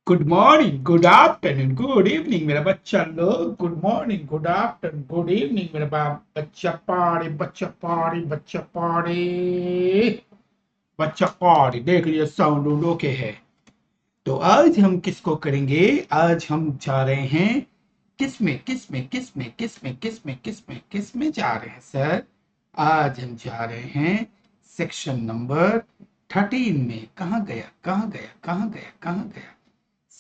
Good morning, good afternoon, good evening मेरा बच्चा लोग। Good morning, good afternoon, good evening मेरा बच्चा पाड़े, बच्चा पाड़े, बच्चा पाड़े, बच्चा पाड़े। देख लिया साउंड उंड ओके है। तो आज हम किसको करेंगे? आज हम जा रहे हैं किस में जा रहे हैं सर? आज हम जा रहे हैं सेक्शन नंबर 13 में। कहाँ गया?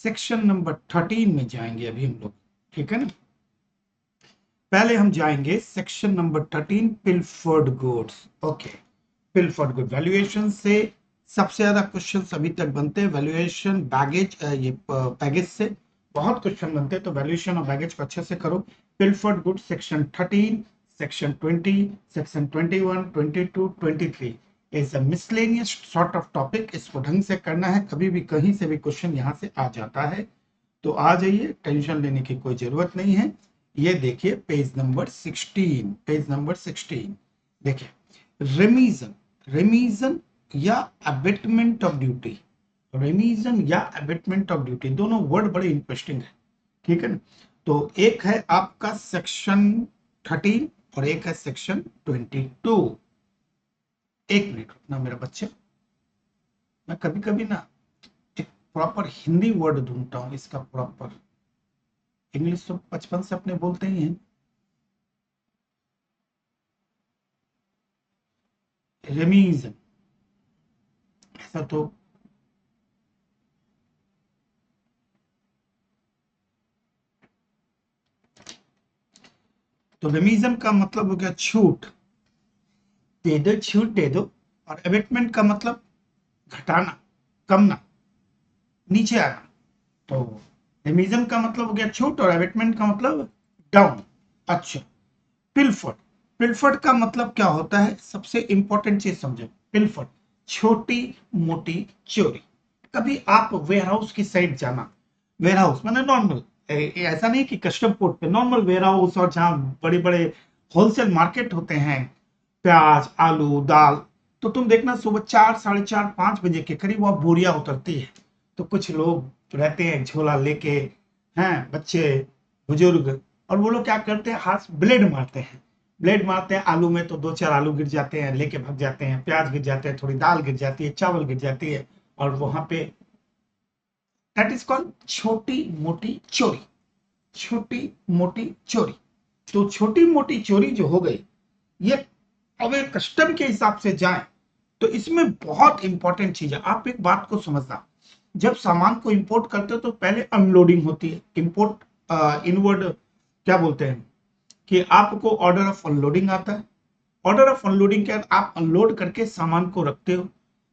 सेक्शन नंबर 13 में जाएंगे अभी हम लोग। ठीक है ना? पहले हम जाएंगे section number 13, pilfered goods. Okay, pilfered good valuation से सबसे ज्यादा क्वेश्चन अभी तक बनते हैं। वैल्यूएशन बैगेज, ये बैगेज से बहुत क्वेश्चन बनते हैं, तो वैल्यूएशन और बैगेज को अच्छे से करो। Pilfered good section 13, section 20, section 21, 22, 23 is a miscellaneous sort of topic. इसको ढंग से करना है, कभी भी कहीं से भी क्वेश्चन यहाँ से आ जाता है। तो आ जाइए, टेंशन लेने की कोई जरूरत नहीं है। ये देखिए पेज नंबर 16, पेज नंबर 16 देखिए। रेमिजन, रेमिजन या अबेटमेंट ऑफ ड्यूटी, रेमिजन या अबेटमेंट ऑफ ड्यूटी, दोनों वर्ड बड़े इंटरेस्टिंग है। ठीक है ना? तो एक है आपका सेक्शन 13 और एक है सेक्शन 22। एक मिनट रुकना मेरा बच्चा, मैं कभी कभी ना एक प्रॉपर हिंदी वर्ड ढूंढता हूँ इसका प्रॉपर। इंग्लिश तो बचपन से अपने बोलते ही हैं। रेमिजन, ऐसा तो रेमिजन का मतलब हो गया छूट, दे दो छूट दे दो। और अबेटमेंट का मतलब घटाना, कमना, नीचे आना। तो रेमिजन का मतलब हो गया छूट और अबेटमेंट का मतलब डाउन। अच्छा, पिलफर्ड, पिलफर्ड का मतलब क्या होता है? सबसे इंपॉर्टेंट चीज समझो। पिलफर्ड छोटी मोटी चोरी। कभी आप वेयर हाउस की साइड जाना, वेयर हाउस मैंने नॉर्मल, ऐसा नहीं कि कस्टम पोर्ट पे, नॉर्मल वेयर हाउस, और जहाँ बड़े बड़े होलसेल मार्केट होते हैं, प्याज आलू दाल, तो तुम देखना सुबह 4, साढ़े 4, 5 बजे के करीब वह बोरियां उतरती है। तो कुछ लोग रहते हैं झोला लेके, हैं बच्चे बुजुर्ग, और वो लोग क्या करते हैं, हाथ ब्लेड मारते हैं। ब्लेड मारते हैं आलू में, तो 2 4 आलू गिर जाते हैं, लेके भाग जाते हैं। प्याज गिर जाते हैं, थोड़ी दाल गिर जाती है, चावल गिर जाती है, और वहां पे दैट इज कॉल्ड छोटी मोटी चोरी। छोटी मोटी चोरी। तो छोटी मोटी चोरी जो हो गई, ये अगर कस्टम के हिसाब से जाए तो इसमें बहुत इंपॉर्टेंट चीज है। आप एक बात को समझना, जब सामान को इंपोर्ट करते हो तो पहले अनलोडिंग होती है। इंपोर्ट इनवर्ड क्या बोलते हैं कि आपको ऑर्डर ऑफ अनलोडिंग आता है। ऑर्डर ऑफ अनलोडिंग के बाद आप अनलोड करके सामान को रखते हो।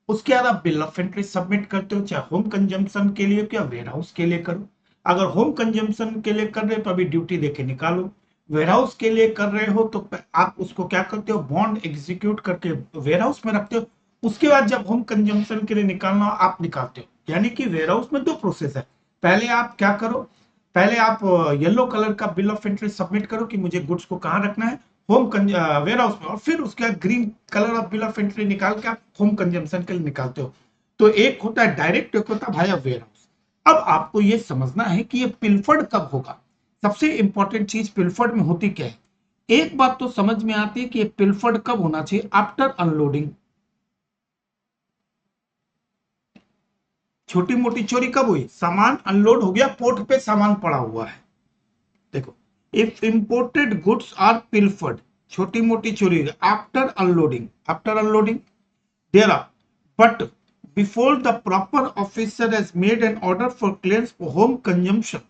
उसके बाद आप बिल ऑफ एंट्री सबमिट करते हो, चाहे होम कंजम्पशन के लिए क्या वेयर हाउस के लिए करो। अगर होम कंजम्पशन के लिए कर रहे हो तो अभी ड्यूटी देके निकालो। वेयर हाउस के लिए कर रहे हो तो आप उसको क्या करते हो, बॉन्ड एग्जीक्यूट करके वेयर हाउस में रखते हो। उसके बाद जब होम कंजम्पशन के लिए निकालना आप निकालते हो। यानी कि वेयर हाउस में दो प्रोसेस है। पहले आप क्या करो, पहले आप येलो कलर का बिल ऑफ एंट्री सबमिट करो कि मुझे गुड्स को कहाँ रखना है, होम वेयर हाउस में। और फिर उसके बाद green colour of bill of entry निकाल के आप होम कंजम्पशन के लिए निकालते हो। तो एक होता है डायरेक्ट, एक होता है भाया वेयर हाउस। अब आपको ये समझना है कि ये पिलफर्ड कब होगा। सबसे इंपॉर्टेंट चीज पिलफर्ड में होती क्या है। एक बात तो समझ में आती है कि ये पिलफर्ड कब होना चाहिए, आफ्टर अनलोडिंग। छोटी मोटी चोरी कब हुई, सामान अनलोड हो गया, पोर्ट पे सामान पड़ा हुआ है। देखो, if imported goods are pilfered, छोटी मोटी चोरी after unloading, after unloading there are, but before the proper officer has made an order for clearance for home consumption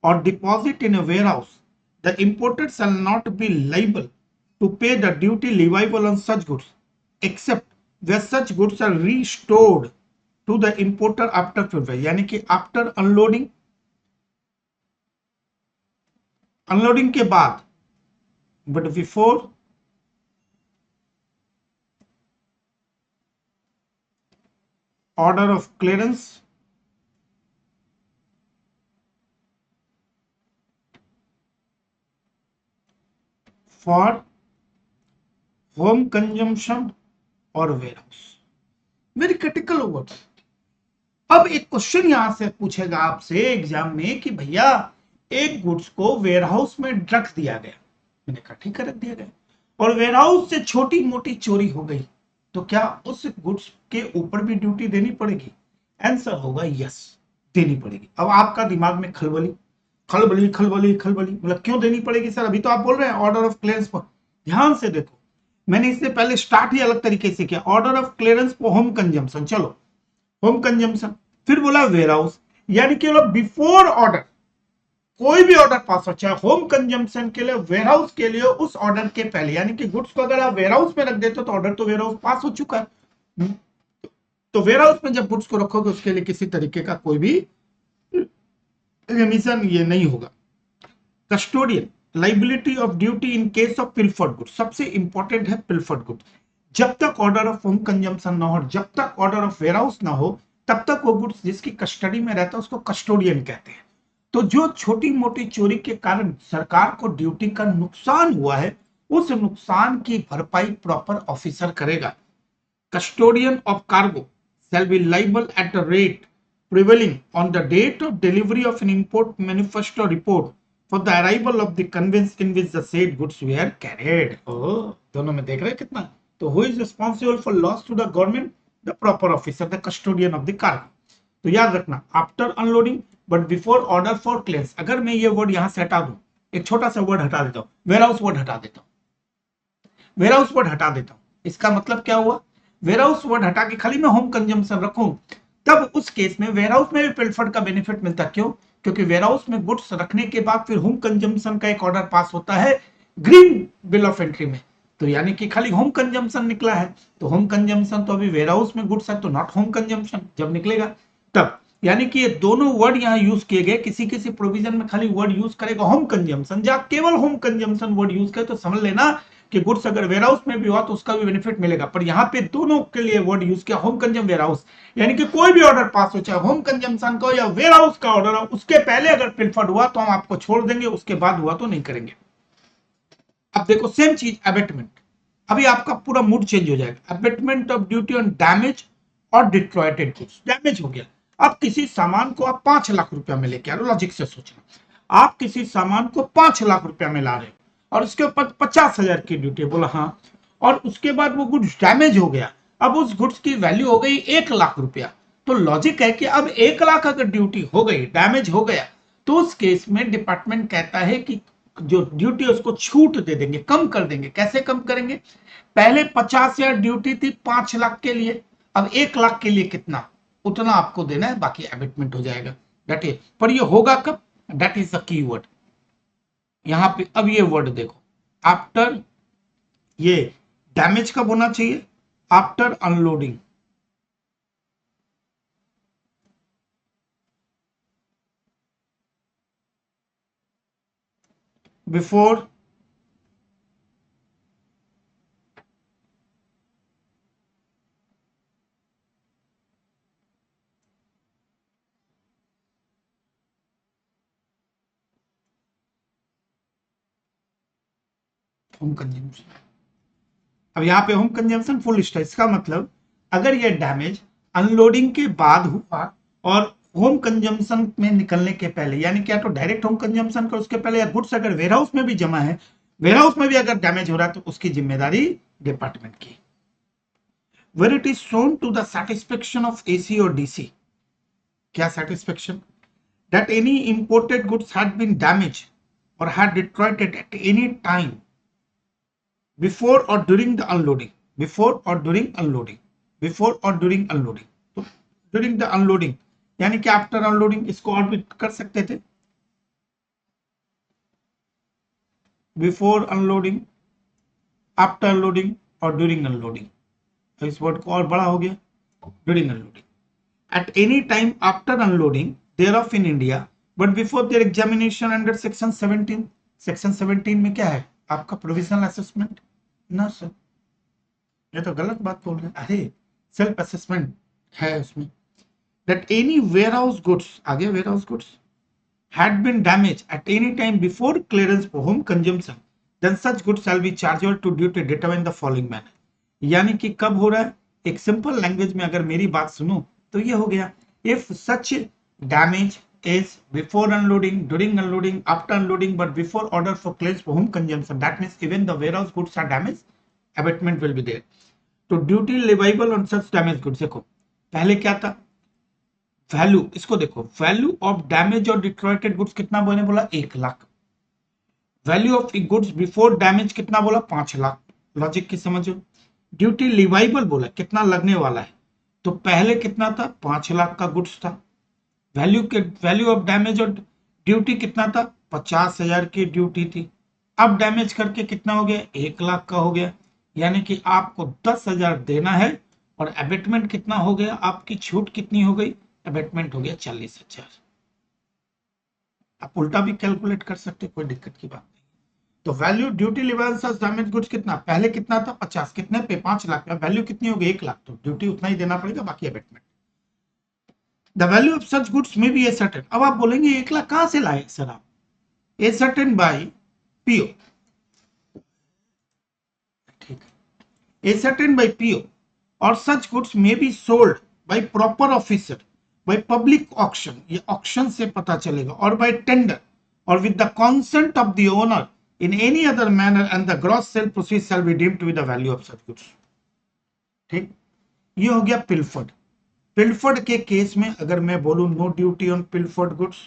or deposit in a warehouse, the importer shall not be liable to pay the duty leviable on such goods, except where such goods are restored to the importer after purify। यानी कि after unloading, unloading के बाद, but before order of clearance for home consumption or warehouse। Very critical words। अब एक question यहां से पूछेगा आपसे एग्जाम में कि भैया एक गुड्स को वेयरहाउस में रख दिया गया, मैंने कहा ठीक है रख दिया गया, और वेयरहाउस से छोटी मोटी चोरी हो गई, तो क्या उस गुड्स के ऊपर भी ड्यूटी देनी पड़ेगी? आंसर होगा यस, देनी पड़ेगी। अब आपका दिमाग में खलबली खलबली खलबली खलबली, मतलब क्यों देनी पड़ेगी सर, अभी तो आप बोल रहे हैं ऑर्डर ऑफ क्लियरेंस पर। ध्यान से देखो, मैंने इससे पहले स्टार्ट ही अलग तरीके से किया, order of clearance for home consumption, चलो होम कंजम्पशन, फिर बोला वेयर हाउस, यानी कि बिफोर ऑर्डर कोई भी ऑर्डर पास हो, चाहे होम कंजम्पशन के लिए वेयर हाउस के लिए, उस ऑर्डर के पहले, यानी कि गुड्स को अगर आप वेयर हाउस में रख देते हो तो ऑर्डर तो वेयर हाउस पास हो चुका है। तो वेयर हाउस में जब गुड्स को रखोगे उसके लिए किसी तरीके का कोई भी रिमिशन ये नहीं होगा। Custodian liability of duty in case of pilfered goods, सबसे इंपॉर्टेंट है पिल्फर्ड गुड्स। जब तक ऑर्डर ऑफ होम कंजम्पशन ना हो, जब तक ऑर्डर ऑफ वेयर हाउस ना हो, तब तक वो गुड्स जिसकी कस्टडी में रहता है उसको कस्टोडियन कहते हैं। तो जो छोटी मोटी चोरी के कारण सरकार को ड्यूटी का नुकसान हुआ है, उस नुकसान की भरपाई प्रॉपर ऑफिसर करेगा। Custodian of cargo shall be liable at the rate prevailing on the date of delivery of an import manifesto report for the arrival of the conveyance in which the said goods were carried. Oh, दोनों में देख रहे हैं कितना? तो who is responsible for loss to the government? The proper officer, the custodian of the cargo. तो याद रखना, after unloading but before order for clearance. अगर मैं ये वर्ड यहां से हटा दूं, एक छोटा सा वर्ड हटा देता हूं, वेयर हाउस वर्ड हटा देता हूं, वेयर हाउस वर्ड हटा देता हूं, इसका मतलब क्या हुआ, वेयर हाउस वर्ड हटा के खाली मैं होम कंजम्पशन रखूं, तब उस केस में वेयर हाउस में भी पिलफर्ड का बेनिफिट मिलता। क्यों? क्योंकि वेयर हाउस में गुड्स रखने के बाद फिर होम कंजम्पशन का एक ऑर्डर पास होता है ग्रीन बिल ऑफ एंट्री में, तो यानी कि खाली होम कंजम्पशन निकला है, तो होम कंजम्पशन तो अभी वेयर हाउस में गुड्स है तो नॉट होम कंजम्पशन, जब निकलेगा तब। यानी कि ये दोनों वर्ड यहां यूज किए गए, किसी किसी प्रोविजन में खाली वर्ड यूज करेगा होम कंजम्पशन, जहां केवल होम कंजम्पशन वर्ड यूज करे तो समझ लेना कि गुड्स अगर वेयर हाउस में भी हुआ तो उसका भी बेनिफिट मिलेगा। पर यहां पे दोनों के लिए वर्ड यूज किया होम कंजम वेयर हाउस, यानी कि कोई भी ऑर्डर पास हो, चाहे होम कंजम्पशन का या वेयर हाउस का ऑर्डर हो, उसके पहले अगर पिलफर्ड हुआ तो हम आपको छोड़ देंगे, उसके बाद हुआ तो नहीं करेंगे। अब देखो सेम चीज अबेटमेंट, अभी आपका पूरा मूड चेंज हो जाएगा। Abatement of duty on damage और डिस्ट्रॉयटेड गुड्स, डैमेज हो गया, अब किसी सामान को आप 5 लाख रुपया में लेके आ रहे हो, लॉजिक से सोचना, आप किसी सामान को 5 लाख रुपया में ला रहे हो और उसके ऊपर 50,000 की ड्यूटी, बोला हाँ, और उसके बाद वो गुड्स डैमेज हो गया, अब उस गुड्स की वैल्यू हो गई 1 लाख रुपया। तो लॉजिक है कि अब 1 लाख अगर ड्यूटी हो गई, डैमेज हो गया, तो उस केस में डिपार्टमेंट कहता है कि जो ड्यूटी है उसको छूट दे देंगे, कम कर देंगे। कैसे कम करेंगे? पहले 50,000 ड्यूटी थी 5 लाख के लिए, अब 1 लाख के लिए कितना, उतना आपको देना है, बाकी एबेटमेंट हो जाएगा। दैट इज, पर ये होगा कब? That is the key word यहां पे। अब ये वर्ड देखो, आफ्टर, ये डैमेज कब होना चाहिए? After unloading, before home consumption. अब यहां पे होम कंजम्पशन फुल स्टॉप, इसका मतलब अगर ये डैमेज अनलोडिंग के बाद हुआ और होम कंजम्पशन में निकलने के पहले, यानी क्या तो डायरेक्ट होम कंजम्पशन का उसके पहले, या गुड्स अगर वेयर हाउस में भी जमा है, वेयर हाउस में भी अगर डैमेज हो रहा है तो उसकी जिम्मेदारी डिपार्टमेंट की। Where it is shown to the satisfaction of AC और डीसी, क्या satisfaction? That any imported goods had been damage और had destroyed at any time before और ड्यूरिंग द अनलोडिंग, बिफोर और ड्यूरिंग अनलोडिंग, बिफोर और during unloading. तो during the unloading यानी कि after unloading, इसको और भी कर सकते थे, बिफोर अनलोडिंग, आफ्टर अनलोडिंग और ड्यूरिंग अनलोडिंग। तो इस वर्ड को और बड़ा हो गया, during unloading, at any time after unloading thereof in India but before their examination under section 17। Section 17 में क्या है आपका? प्रोविजनल असेसमेंट ना सर, ये तो गलत बात बोल रहे हैं, अरे सेल्फ असेसमेंट है उसमें। दैट एनी वेयरहाउस गुड्स, आगे warehouse goods had been damaged at any time before clearance for home consumption, then such goods shall be chargeable to duty determined the following manner। यानी कि कब हो रहा है? एक सिंपल लैंग्वेज में अगर मेरी बात सुनो तो ये हो गया, if such damage is before unloading, during unloading, after unloading, but before order for clearance for home consumption, that means even the warehouse goods are damaged, abatement will be there. तो duty leviable on such damage goods, देखो पहले क्या था, value, इसको देखो, value of damage और destroyed goods कितना मैंने बोला, 1 lakh. Value of goods before damage कितना बोला, 5 लाख। लॉजिक की समझो। ड्यूटी लिवाइबल बोला, कितना लगने वाला है, तो पहले कितना था, 5 लाख का गुड्स था। वैल्यू ऑफ डैमेज और ड्यूटी कितना था, 50,000 की ड्यूटी थी। अब डैमेज करके कितना हो गया, 1 लाख का हो गया। यानी कि आपको 10,000 देना है और एबेटमेंट कितना हो गया, आपकी छूट कितनी हो गई, एबेटमेंट हो गया 40,000। आप उल्टा भी कैलकुलेट कर सकते, कोई दिक्कत की बात नहीं। तो value duty levels of damage goods कितना, पहले कितना था, 50, कितने पे, 5 लाख। वैल्यू कितनी होगी, 1 लाख, तो ड्यूटी उतना ही देना पड़ेगा, बाकी abatement. The value of such goods में बी ए सर्टेन। अब आप बोलेंगे 1 लाख कहां से लाए सर आप, ए सर्टेन बाई पीओ, ठीक है, ए सर्टेन बाई पीओ, और सच गुड्स में be sold by proper officer, by public auction, ये ऑक्शन से पता चलेगा, और बाई टेंडर, और with the consent of the owner in any other manner, and the gross sale proceeds shall be deemed to be the value of such goods। ठीक, ये हो गया पिलफर्ड। पिलफर्ड के केस में अगर मैं बोलूं no duty on pilfered goods,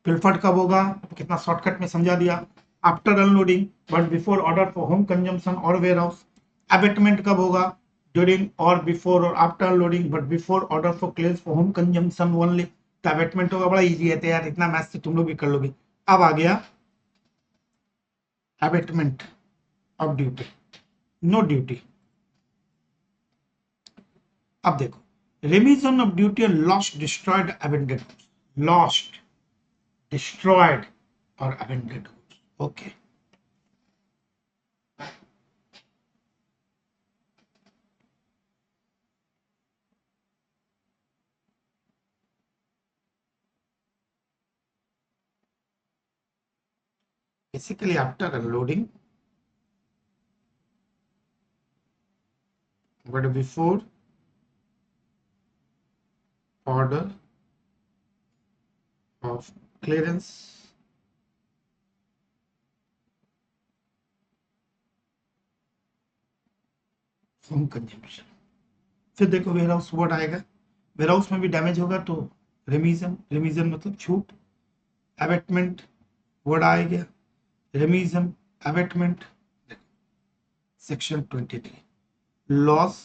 पिलफर्ड कब होगा, कितना शॉर्टकट में समझा दिया, after unloading but before order for home consumption और वेयर हाउस। अबेटमेंट कब होगा, ड्यूरिंग और बिफोर और after unloading but before order for clearance for home consumption only. तो अबेटमेंट होगा, बड़ा इजी है तो यार, इतना मैथ से तुम लोग भी कर लोगे। अब आ गया abatement of duty, no duty. अब देखो, remission of duty on lost, destroyed, abandoned, lost, destroyed और abandoned, okay. Basically after unloading but before order of clearance from consumption। फिर देखो वेयर हाउस वर्ड आएगा, वेयर हाउस में भी damage होगा तो रिमीजन, रिमीजन मतलब छूट। अबेटमेंट वर्ड आ गया, रिमीजन, abetment. Section 23, loss,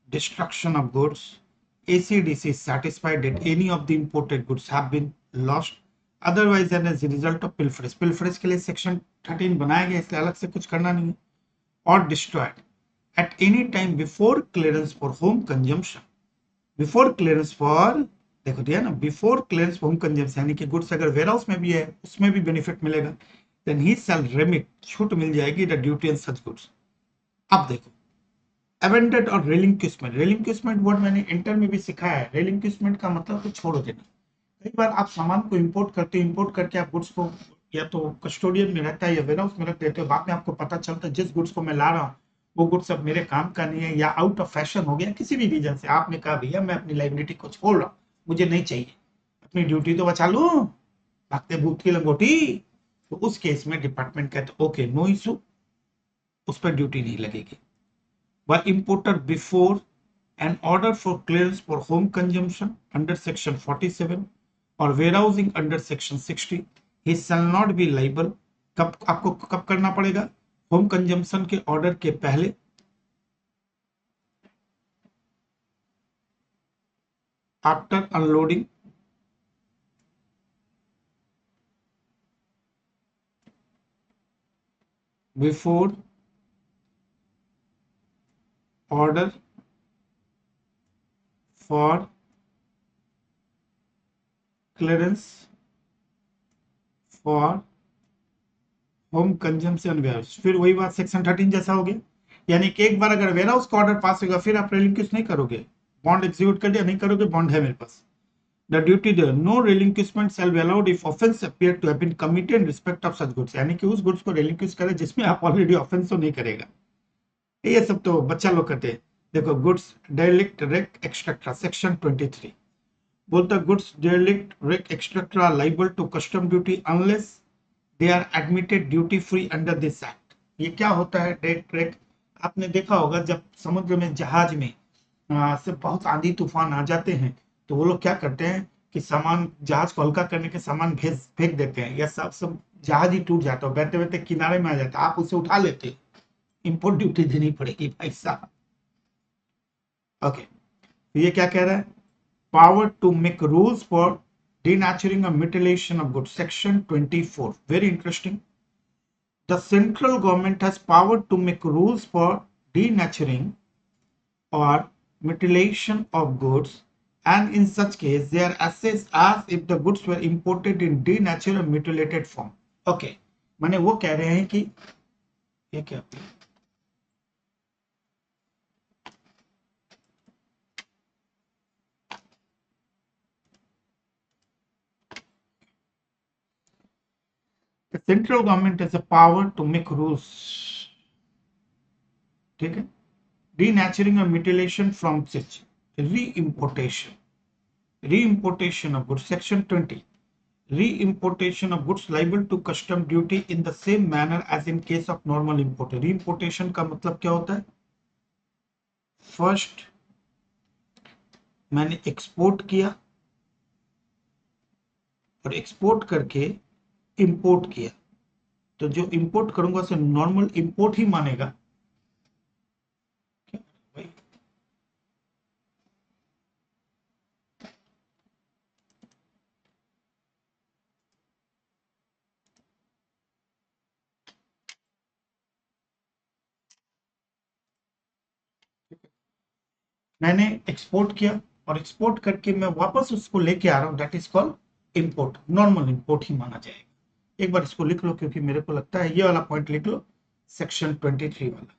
destruction of goods, ACDC is satisfied that any of the imported goods have been lost otherwise than as a result of pilferage। pilferage के लिए section 13 बनाया गया, इसलिए अलग से कुछ करना नहीं है। और destroyed at any time before clearance for home consumption, before clearance for, देखो दिया ना, before clearance for home consumption, यानी कि गुड्स अगर वेयर हाउस में भी है उसमें भी बेनिफिट मिलेगा, then he shall remit, छूट मिल जाएगी the duty on such goods। अब देखो अबेंडेड और रेलिंक्विशमेंट, रेलिंक्विशमेंट वर्ड मैंने इंटर में भी सिखाया है। रेलिंक्विशमेंट का मतलब तो छोड़ देना। कई बार आप सामान को इंपोर्ट करते हो, इंपोर्ट करके आप गुड्स को या तो कस्टोडियन में रहता है या वेयरहाउस में रख देते हो, बाद में आपको पता चलता है जिस गुड्स को मैं ला रहा हूँ वो गुड्स अब मेरे काम का नहीं है या आउट ऑफ फैशन हो गया, किसी भी रीजन से आपने कहा भैया मैं अपनी लाइबिलिटी को छोड़ रहा हूँ, मुझे नहीं चाहिए, अपनी ड्यूटी तो बचा लूं, भागते भूत की लंगोटी। तो उस केस में डिपार्टमेंट कहते ओके नो इशू, उस पर ड्यूटी नहीं लगेगी। by importer before an order for clearance for home consumption under section 47 or warehousing under section 60, he shall not be liable। कब आपको कब करना पड़ेगा, होम कंजम्पशन के ऑर्डर के पहले, after unloading, before order for clearance for home consumption warehouse. फिर वही बात सेक्शन 13 जैसा हो गया, यानी कि एक बार अगर वेयरहाउस का ऑर्डर पास होगा फिर आप रेलिंक्विश नहीं करोगे, बॉन्ड एग्जीक्यूट कर दिया नहीं करोगे, बॉन्ड है मेरे पास, The duty there, no relinquishment shall be allowed if offense appear to have been committed in respect of such goods. यानी कि उस गुड्स को relinquish करे जिसमें आप ऑलरेडी ऑफेंस तो नहीं करेगा। ये सब तो बच्चा लोग करते हैं। देखो गुड्स डेलिक्ट रेक एक्सट्रैक्टा सेक्शन 23 बोलता गुड्स डेलिक्ट रेक एक्सट्रैक्टा are liable to custom duty unless they are admitted duty free under this act. ये क्या होता है डेलिक्ट रेक? आपने देखा होगा जब समुद्र में जहाज में से बहुत आंधी तूफान आ जाते हैं तो वो लोग क्या करते हैं कि सामान जहाज को हल्का करने के सामान भेज फेंक देते हैं या सब जहाज ही टूट जाता है, बैठते बैठते किनारे में आ जाता है, आप उसे उठा लेते हैं, इंपोर्ट ड्यूटी देनी पड़ेगी भाई साहब। ओके, ये क्या कह रहा है? Power to make rules for denaturing or mutilation of goods, section 24, very interesting. The central government has power to make rules for denaturing or mutilation of goods, and in such case they are assessed as if the goods were imported in denatured or mutilated form. Okay, माने वो कह रहे हैं कि ये क्या, the central government has a power to make rules, ठीक है, denaturing or mutilation from such re-importation, re-importation of goods, section 20, re-importation of goods liable to custom duty in the same manner as in case of normal import. re-importation का मतलब क्या होता है? First मैंने export किया और एक्सपोर्ट करके import किया, तो जो इंपोर्ट करूंगा उसे नॉर्मल इंपोर्ट ही मानेगा। मैंने एक्सपोर्ट किया और एक्सपोर्ट करके मैं वापस उसको लेके आ रहा हूं, that is called import, normal import ही माना जाएगा। एक बार इसको लिख लो क्योंकि मेरे को लगता है ये वाला पॉइंट लिख लो, सेक्शन 23 वाला।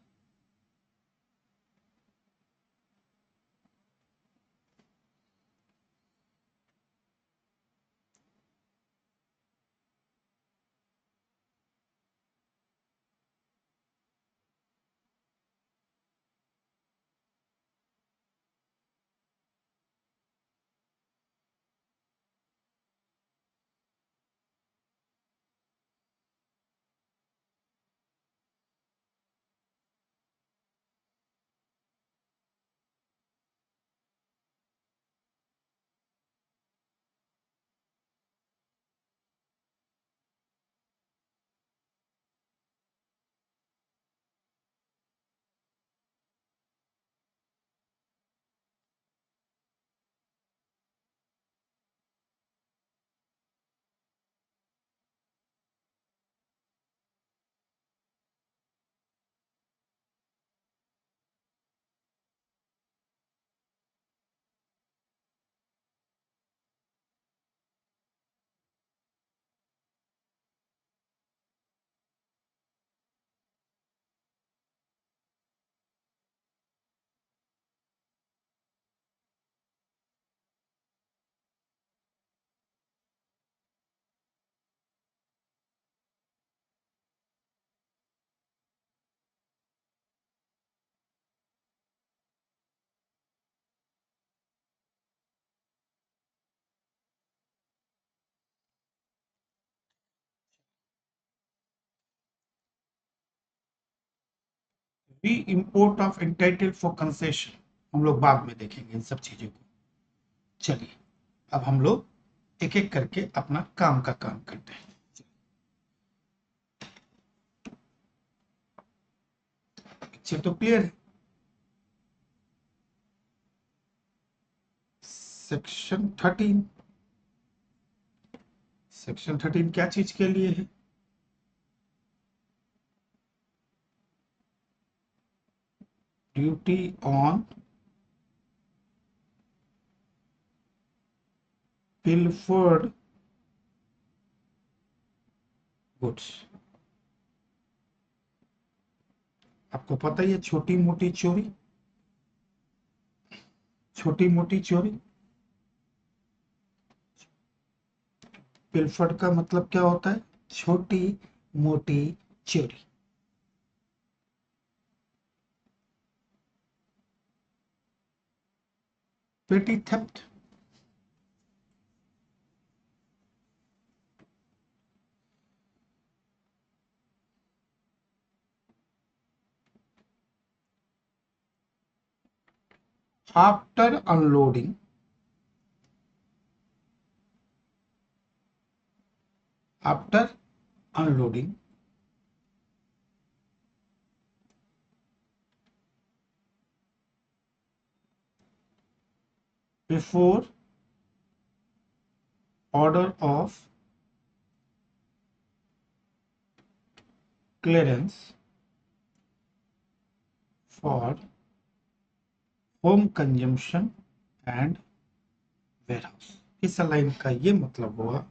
Reimport of entitle for concession हम लोग बाद में देखेंगे इन सब चीजों को। चलिए अब हम लोग एक एक करके अपना काम का काम करते हैं। पिक्चर तो क्लियर है। सेक्शन 13, सेक्शन 13 क्या चीज के लिए है? Duty on pilfered goods. आपको पता ही है छोटी मोटी चोरी, छोटी मोटी चोरी पिलफर्ड का मतलब क्या होता है? छोटी मोटी चोरी। पेटी theft. After unloading, after unloading before order of clearance for home consumption and warehouse। इस लाइन का ये मतलब हुआ,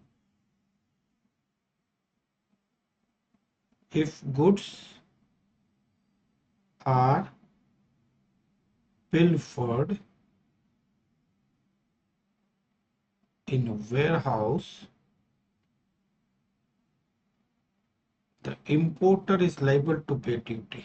if goods are pilfered in a warehouse, the importer is liable to pay duty।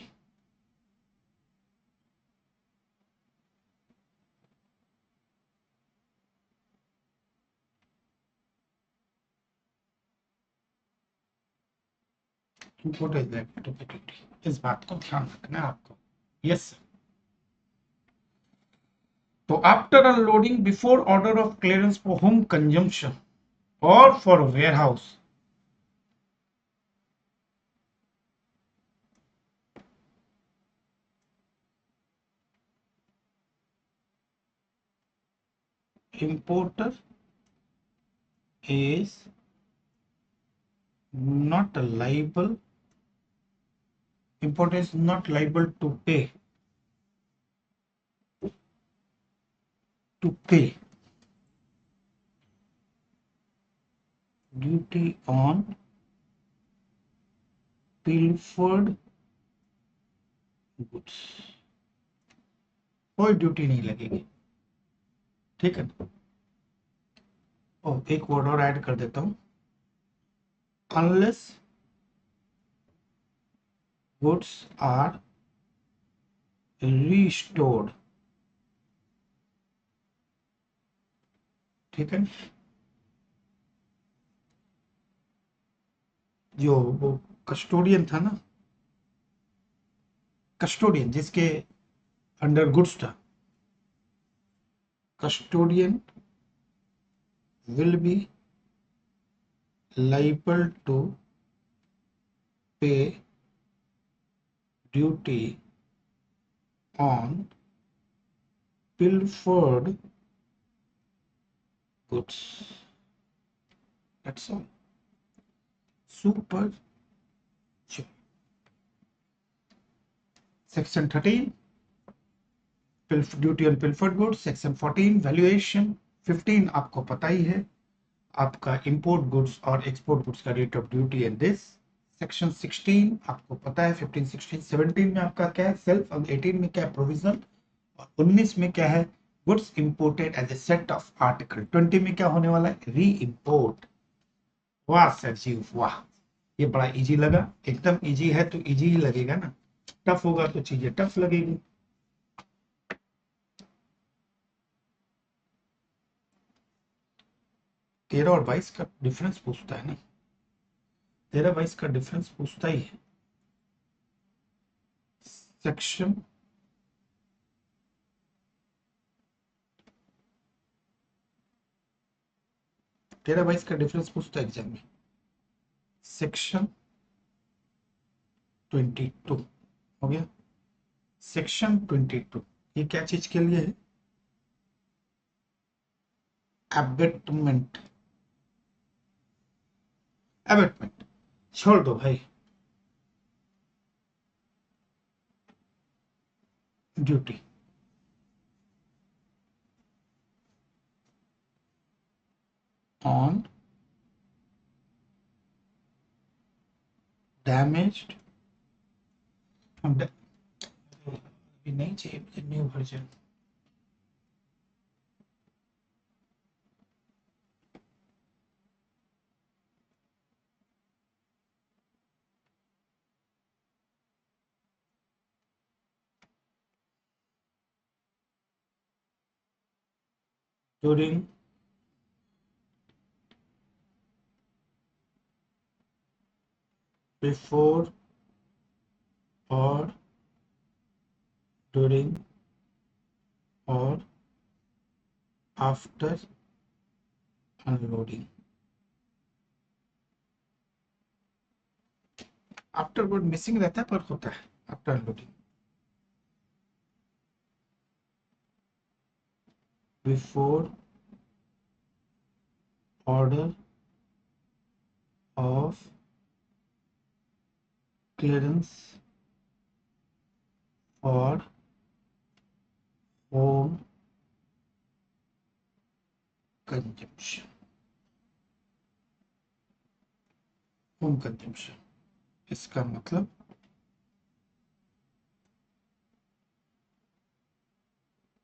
Importer is liable to pay duty, इस बात को ध्यान रखना है आपको। Yes sir. तो after unloading before order of clearance for home consumption और for warehouse, importer is not liable, importer is not liable to pay duty on pilfered goods। कोई ड्यूटी नहीं लगेगी, ठीक है ना। एक वर्ड और ऐड कर देता हूं, अनलेस goods are restored, ठीक है। जो वो कस्टोडियन था ना, कस्टोडियन जिसके अंडर गुड्स था, custodian will be liable to pay duty on pilfered goods। That's all। Super। Section 13 duty on pilfered goods. Section 14 valuation. 15 आपको पता ही है, आपका इंपोर्ट गुड्स और एक्सपोर्ट गुड्स का rate of duty and this. Section 16 आपको पता है, 15 16 17 में आपका क्या है सेल्फ, और 18 में क्या है प्रोविजनल, और 19 में क्या है goods imported as a set of article. 20 में क्या होने वाला है री इंपोर्ट। वाह सर जी वाह, ये बड़ा इजी लगा। एकदम इजी है तो इजी ही लगेगा ना, टफ होगा तो चीजें टफ लगेगी। तेरह और 22 का डिफरेंस पूछता है ना, 13 22 का डिफरेंस पूछता ही है। सेक्शन 13 22 का डिफरेंस पूछता है एग्जाम में। सेक्शन 22 हो गया। सेक्शन 22 ये क्या चीज के लिए है? एबेटमेंट। एबेटमेंट छोड़ दो भाई, ड्यूटी ऑन डैमेज्ड, नहीं चाहिए मुझे new version. during before or during or after unloading. After word missing रहता है पर होता है after unloading. Before order of clearance for home consumption. Home consumption इसका मतलब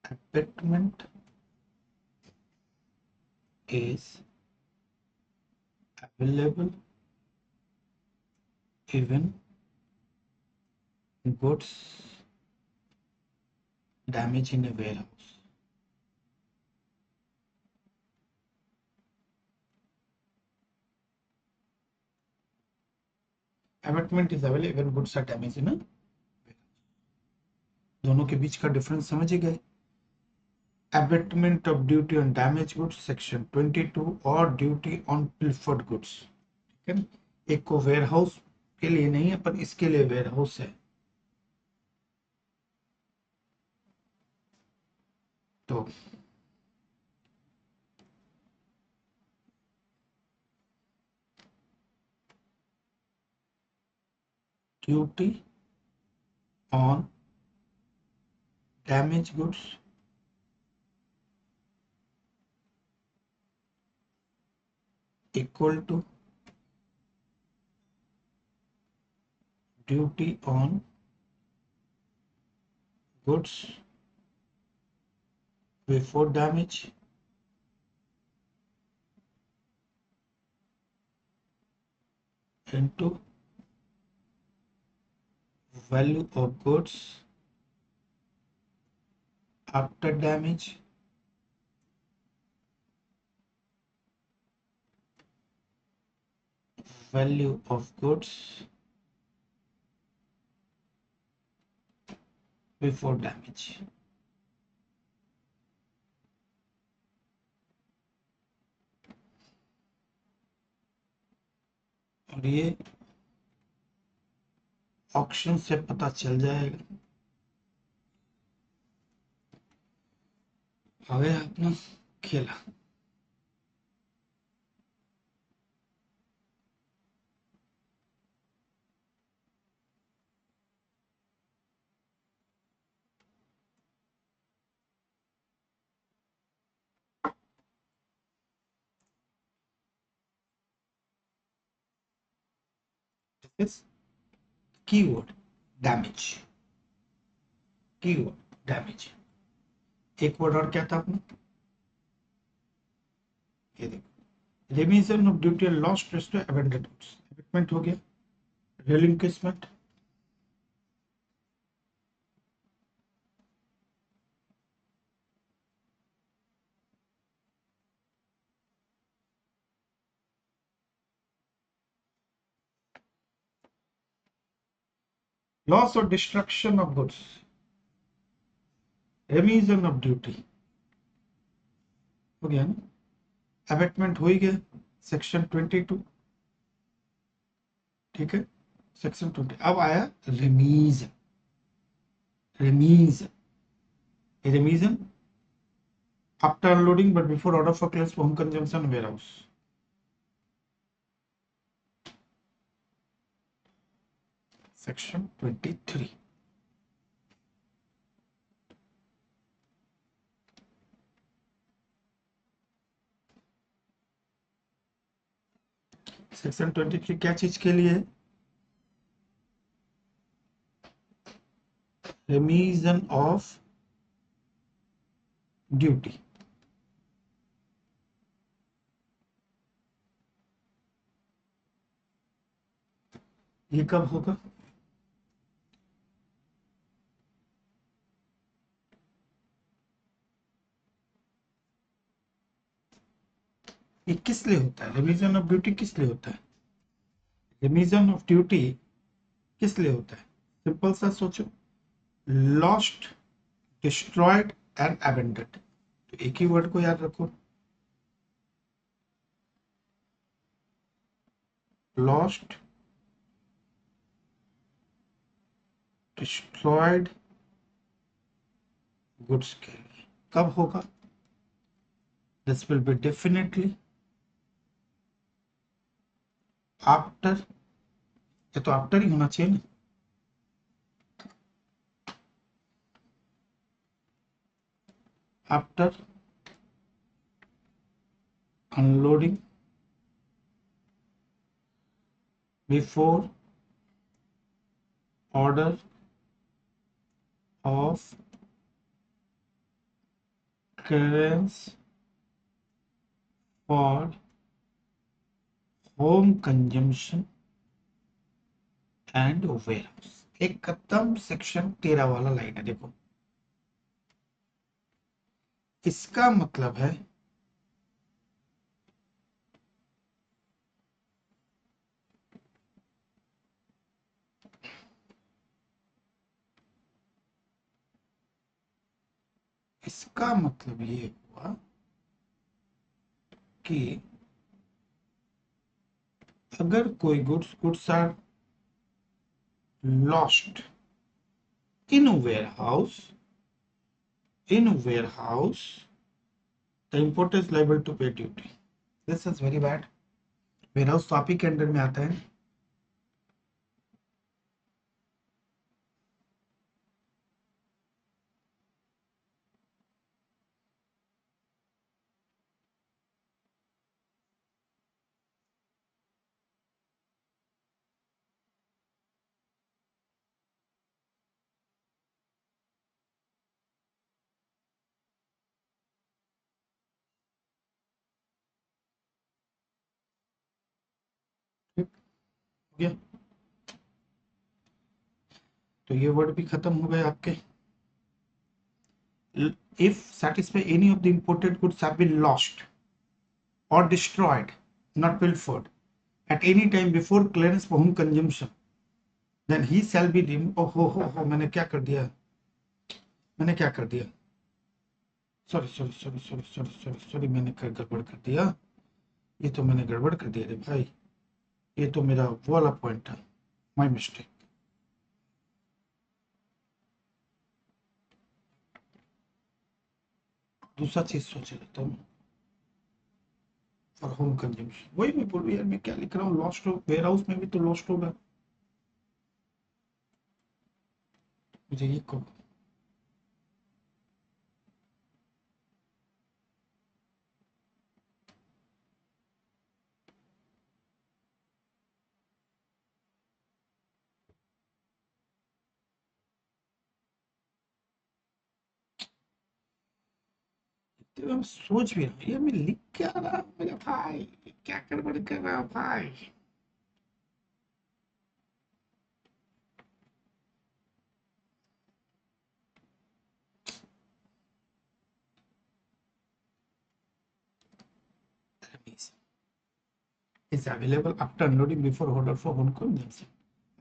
abatement is available even goods damage in a warehouse. Abatement is available even goods are damaged in a warehouse. दोनों के बीच का डिफरेंस समझ गए. abatement of duty on damaged goods section 22 और duty on pilfered goods. ठीक है, एक को वेयर हाउस के लिए नहीं है पर इसके लिए वेयर हाउस है. तो duty on damage goods equal to duty on goods before damage into value of goods after damage value of goods before damage. और ये ऑक्शन से पता चल जाएगा. आ गया अपना खेला. This keyword damage. Keyword damage. एक वर्ड और क्या था अपना, ये देखो, remission of duty and loss trace to abandoned goods. Abatement हो गया, रिलिंक्विशमेंट, लॉस और destruction of goods, remission of duty हो गया ना. अबेटमेंट हो ही गया सेक्शन 22. ठीक है, सेक्शन 20. अब आया remission. Remission, remission after unloading but before order for clearance home consumption warehouse. Section 23. Section 23 क्या चीज के लिए है, रिमीजन ऑफ ड्यूटी. ये कब होगा, ये किस लिए होता है? रिमीजन ऑफ ड्यूटी किस लिए होता है? रिमीजन ऑफ ड्यूटी किस लिए होता है? सिंपल सा सोचो, लॉस्ट, डिस्ट्रॉयड एंड अबेंडेड। तो एक ही वर्ड को याद रखो, लॉस्ट, डिस्ट्रॉयड गुड्स के लिए कब होगा? This will be definitely after, ये तो आफ्टर ही होना चाहिए ना। After unloading, before order of clearance for home consumption and warehouse. एक खत्म सेक्शन 13 वाला लाइन है, देखो इसका मतलब है इसका मतलब ये हुआ कि अगर कोई goods are lost in warehouse the importer is liable to pay duty. This is very bad. warehouse तो आप ही के अंडर में आता है। ठीक हो गया, तो ये वर्ड भी खत्म हो गए आपके। if satisfy any of the imported goods have been lost or destroyed, not pilfered, at any time before clearance for home consumption, then he shall be removed। oh हो मैंने क्या कर दिया, मैंने क्या कर दिया, सॉरी मैंने गड़बड़ कर दिया, ये तो मैंने गड़बड़ कर दिया रे भाई, ये तो मेरा वो वाला पॉइंट था, माय मिस्टेक। दूसरा चीज सोच लेता हूँ, फॉर होम कंजम्पशन, वही मैं बोल रही यार, मैं क्या लिख रहा हूँ, लॉस्ट हो, वेयर हाउस में भी तो लॉस्ट होगा, मुझे ये को तो मैं सोच भी रहा हूँ, ये मैं लिख क्या रहा हूँ मेरे भाई, क्या गड़बड़ कर रहा हूँ भाई। is available after unloading before order for home consumption।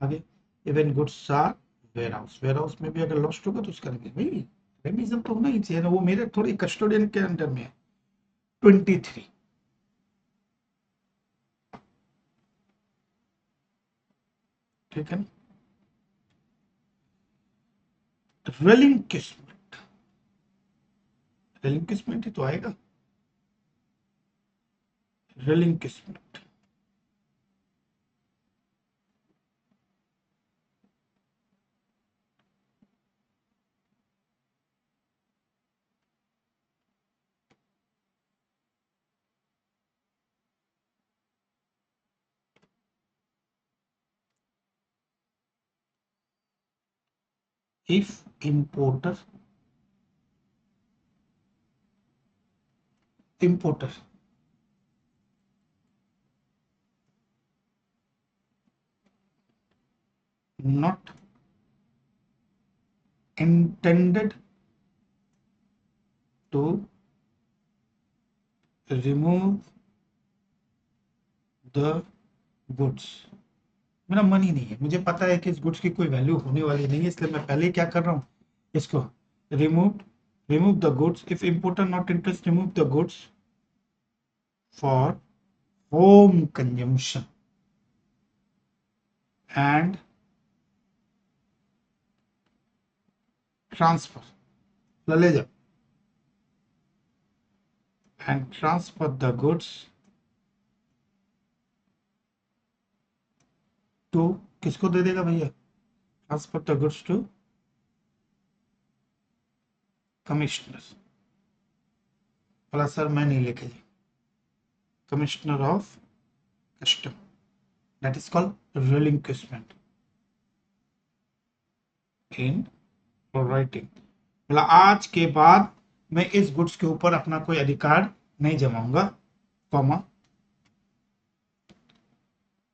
आगे, even goods are warehouse में भी अगर लॉस्ट होगा तो उसका भाई रेमिजन तो होना ही चाहिए ना, वो मेरे थोड़ी कस्टोडियन के अंडर में है। 23, ठीक है ना। रेलिंक्विशमेंट, रेलिंक्विशमेंट ही तो आएगा, relinquishment. if importer not intended to remove the goods. मेरा मन ही नहीं है, मुझे पता है कि इस गुड्स की कोई वैल्यू होने वाली नहीं है, इसलिए मैं पहले ही क्या कर रहा हूँ, इसको remove remove the goods. If importer not interest, remove the goods for home consumption and transfer. ले जाओ and transfer the goods to, किसको दे देगा भैया, transfer the goods to commissioner. बोला सर मैं नहीं लेके जाऊँ, commissioner of custom, that is called relinquishment in writing. बोला आज के बाद मैं इस गुड्स के ऊपर अपना कोई अधिकार नहीं जमाऊंगा, comma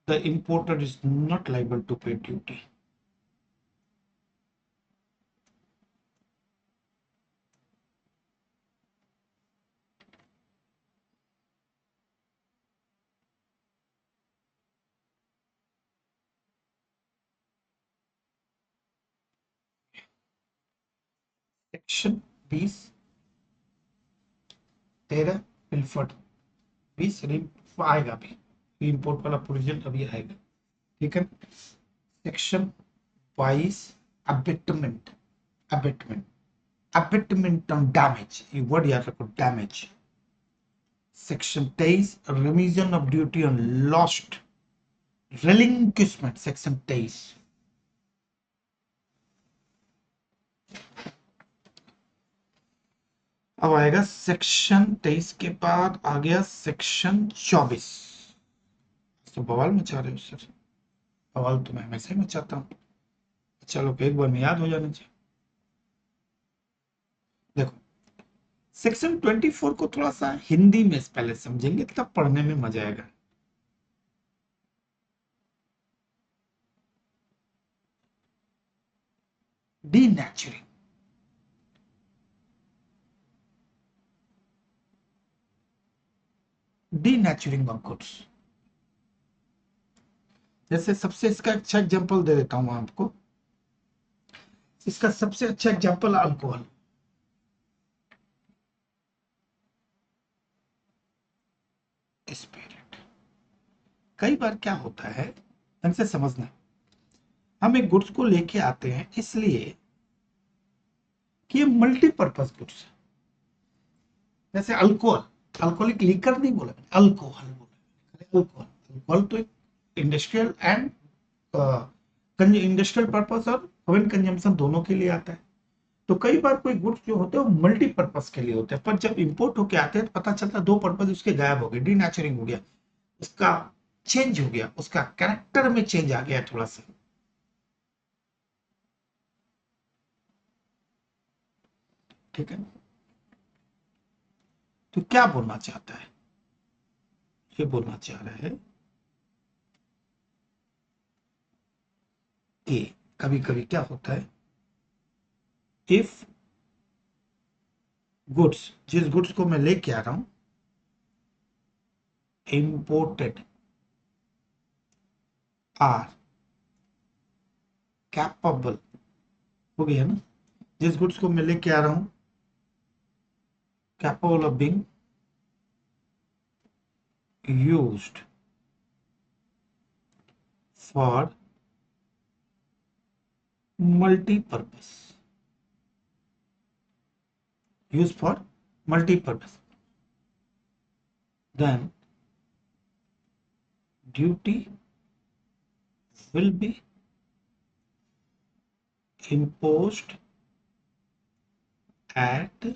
the importer is not liable to pay duty. Section 20 13 pilfered 20 आएगा अभी, इंपोर्ट वाला प्रोविजन अभी आएगा, ठीक है। Section 22 abatement, abatement abatement on damage, ये वर्ड याद रखो, damage. Section 23 remission of duty on lost, relinquishment section 23। अब आएगा सेक्शन 23 के बाद आ गया सेक्शन 24। तो बवाल मचा रहे हो सर, बवाल तो मैं हमेशा ही मचाता हूँ, चलो एक बार में याद हो जाना चाहिए। देखो सेक्शन 24 को थोड़ा सा हिंदी में पहले समझेंगे तब पढ़ने में मजा आएगा। Denaturing, denaturing of goods. जैसे सबसे इसका अच्छा एग्जांपल दे देता हूं आपको, इसका सबसे अच्छा एग्जांपल अल्कोहल। स्पिरिट, कई बार क्या होता है ढंग से समझना, हम एक गुड्स को लेके आते हैं इसलिए कि ये मल्टीपर्पज गुड्स है। जैसे अल्कोहल, अल्कोहलिक लीकर नहीं बोला, अल्कोहल बोला, अल्कोहल। अल्कोहल तो एक इंडस्ट्रियल एंड इंडस्ट्रियल पर्पस और ह्यूमन कंजम्पशन दोनों के लिए आता है। तो कई बार कोई गुड्स जो होते हैं वो मल्टीपर्पज के लिए होते हैं, पर जब इंपोर्ट होके आते हैं तो पता चलता है दो पर्पज उसके गायब हो गए, डीनेचरिंग हो गया, उसका चेंज हो गया, उसका कैरेक्टर में चेंज आ गया थोड़ा सा, ठीक है। तो क्या बोलना चाहता है, ये बोलना चाह रहा है कि कभी कभी क्या होता है, इफ गुड्स, जिस गुड्स को मैं लेके आ रहा हूं इंपोर्टेड आर कैपेबल, हो गया ना, जिस गुड्स को मैं लेके आ रहा हूं capable of being used for multipurpose, use for multipurpose, then duty will be imposed at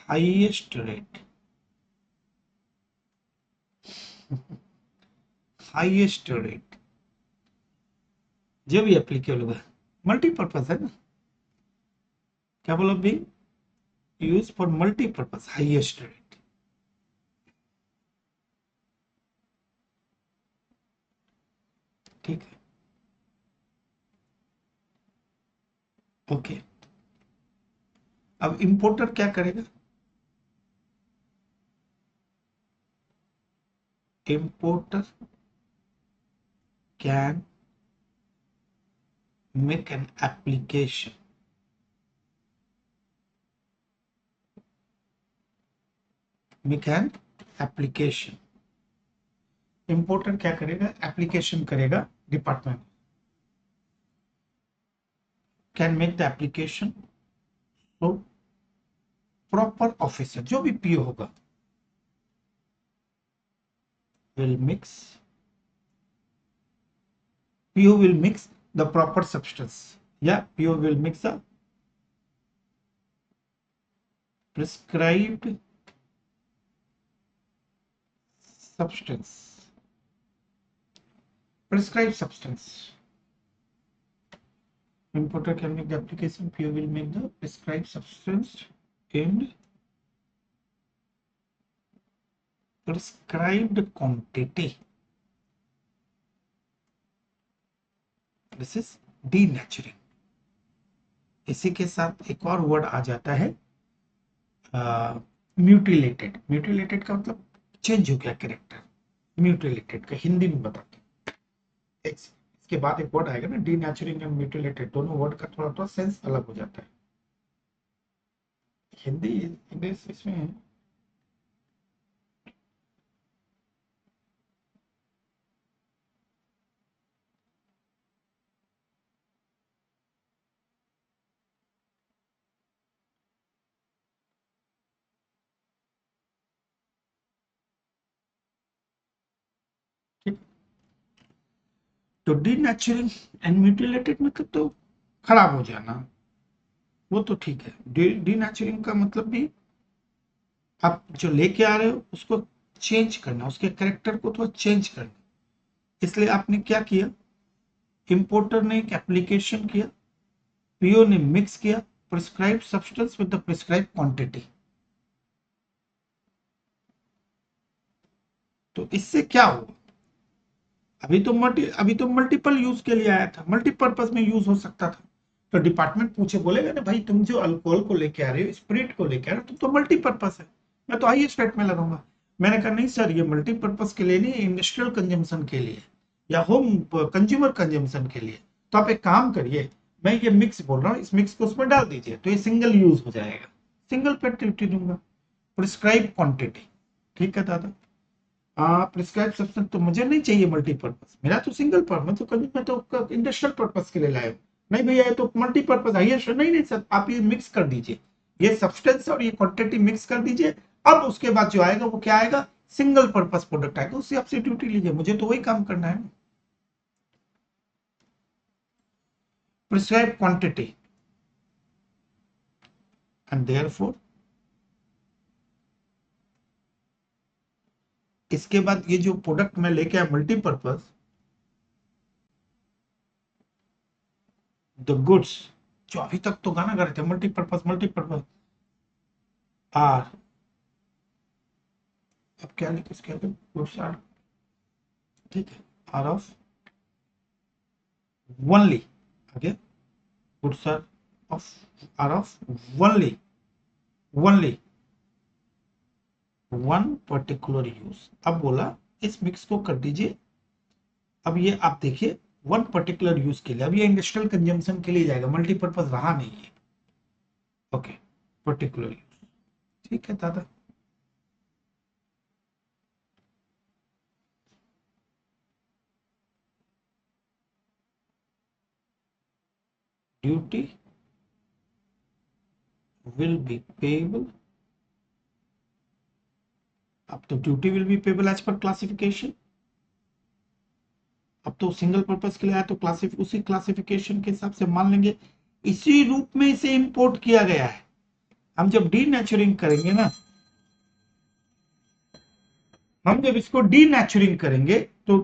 highest rate, highest rate, जो भी एप्लीकेबल होगा, मल्टीपर्पज है ना, क्या बोला भी, use for multipurpose highest rate, ठीक है, ओके। अब इंपोर्टर क्या करेगा, importer can make an application importer क्या करेगा, एप्लीकेशन करेगा department, can make the application, तो प्रॉपर ऑफिसर जो भी पीओ होगा will mix PO will mix the proper substance, yeah, PO will mix the prescribed substance, importer can make the application, PO will make the prescribed substance in prescribed quantity. This is denaturing. इसी के साथ एक और word आ जाता है mutilated. Mutilated का मतलब change हो गया कैरेक्टर, म्यूटिलेटेड का हिंदी में बताते हैं। इसके बाद एक वर्ड आएगा ना, डीनेचरिंग एंड म्यूटिलेटेड, दोनों वर्ड का थोड़ा थोड़ा सेंस अलग हो जाता है। हिंदी इंग्लिश इसमें है। तो डीनेचरिंग एंड म्यूटिलेटेड मतलब तो खराब हो जाना, वो तो ठीक है। डीनेचरिंग का मतलब भी आप जो लेके आ रहे हो उसको चेंज करना, उसके कैरेक्टर को थोड़ा चेंज करना। इसलिए आपने क्या किया, इंपोर्टर ने एक एप्लीकेशन किया, पीओ ने मिक्स किया prescribed substance with the prescribed quantity. तो इससे क्या हुआ, अभी तो मल्टीपल यूज के लिए आया था, मल्टीपर्पज में यूज हो सकता था। तो डिपार्टमेंट पूछे बोलेगा ना, भाई तुम जो अल्कोहल को लेके आ रहे हो, स्पिरिट को लेके आ रहे हो, तुम तो मल्टीपर्पज है, मैं तो हाईएस्ट रेट में लगाऊंगा। मैंने कहा नहीं सर, ये मल्टीपर्पज के लिए नहीं, इंडस्ट्रियल कंजम्पशन के लिए या होम कंज्यूमर कंजम्पशन के लिए। तो आप एक काम करिए, मैं ये मिक्स बोल रहा हूँ, इस मिक्स को उसमें डाल दीजिए, तो ये सिंगल यूज हो जाएगा, सिंगल पे ड्यूटी दूंगा, प्रिस्क्राइब क्वांटिटी। ठीक है दादा, प्रिस्क्राइब सब्सटेंस तो मुझे नहीं चाहिए मल्टीपर्पज, मेरा तो सिंगल पर्पज, मैं तो इंडस्ट्रियल पर्पज के लिए लाया। नहीं भैया ये तो मल्टीपर्पज हाईएस्ट, नहीं सर आप ये मिक्स कर दीजिए, ये सब्सटेंस और ये क्वांटिटी मिक्स कर दीजिए। अब उसके बाद जो आएगा वो क्या आएगा, सिंगल पर्पज प्रोडक्ट आएगा, उससे आपसे ड्यूटी लीजिए, मुझे तो वही काम करना है। प्रिस्क्राइब क्वांटिटी एंड देयरफॉर, इसके बाद ये जो प्रोडक्ट मैं लेके आया मल्टीपर्पज, द गुड्स, जो अभी तक तो गाना गा रहे थे मल्टीपर्पज आर, अब क्या लिखे इसके आगे, गुड्स आर, ठीक है, आर ऑफ ओनली, आगे goods are of only one particular use. अब बोला इस मिक्स को कर दीजिए, अब ये आप देखिए वन पर्टिकुलर यूज के लिए, अब ये इंडस्ट्रियल कंजम्पशन के लिए जाएगा, मल्टीपर्पज रहा नहीं है। ओके, पर्टिकुलर यूज, ठीक है दादा। ड्यूटी विल बी पेबल, अब तो duty will be payable as पर क्लासिफिकेशन, अब तो सिंगल पर्पज के लिए आया तो उसी क्लासिफिकेशन के हिसाब से मान लेंगे, इसी रूप में इसे इंपोर्ट किया गया है। हम जब डीनेचरिंग करेंगे ना, हम जब इसको डीनेचरिंग करेंगे तो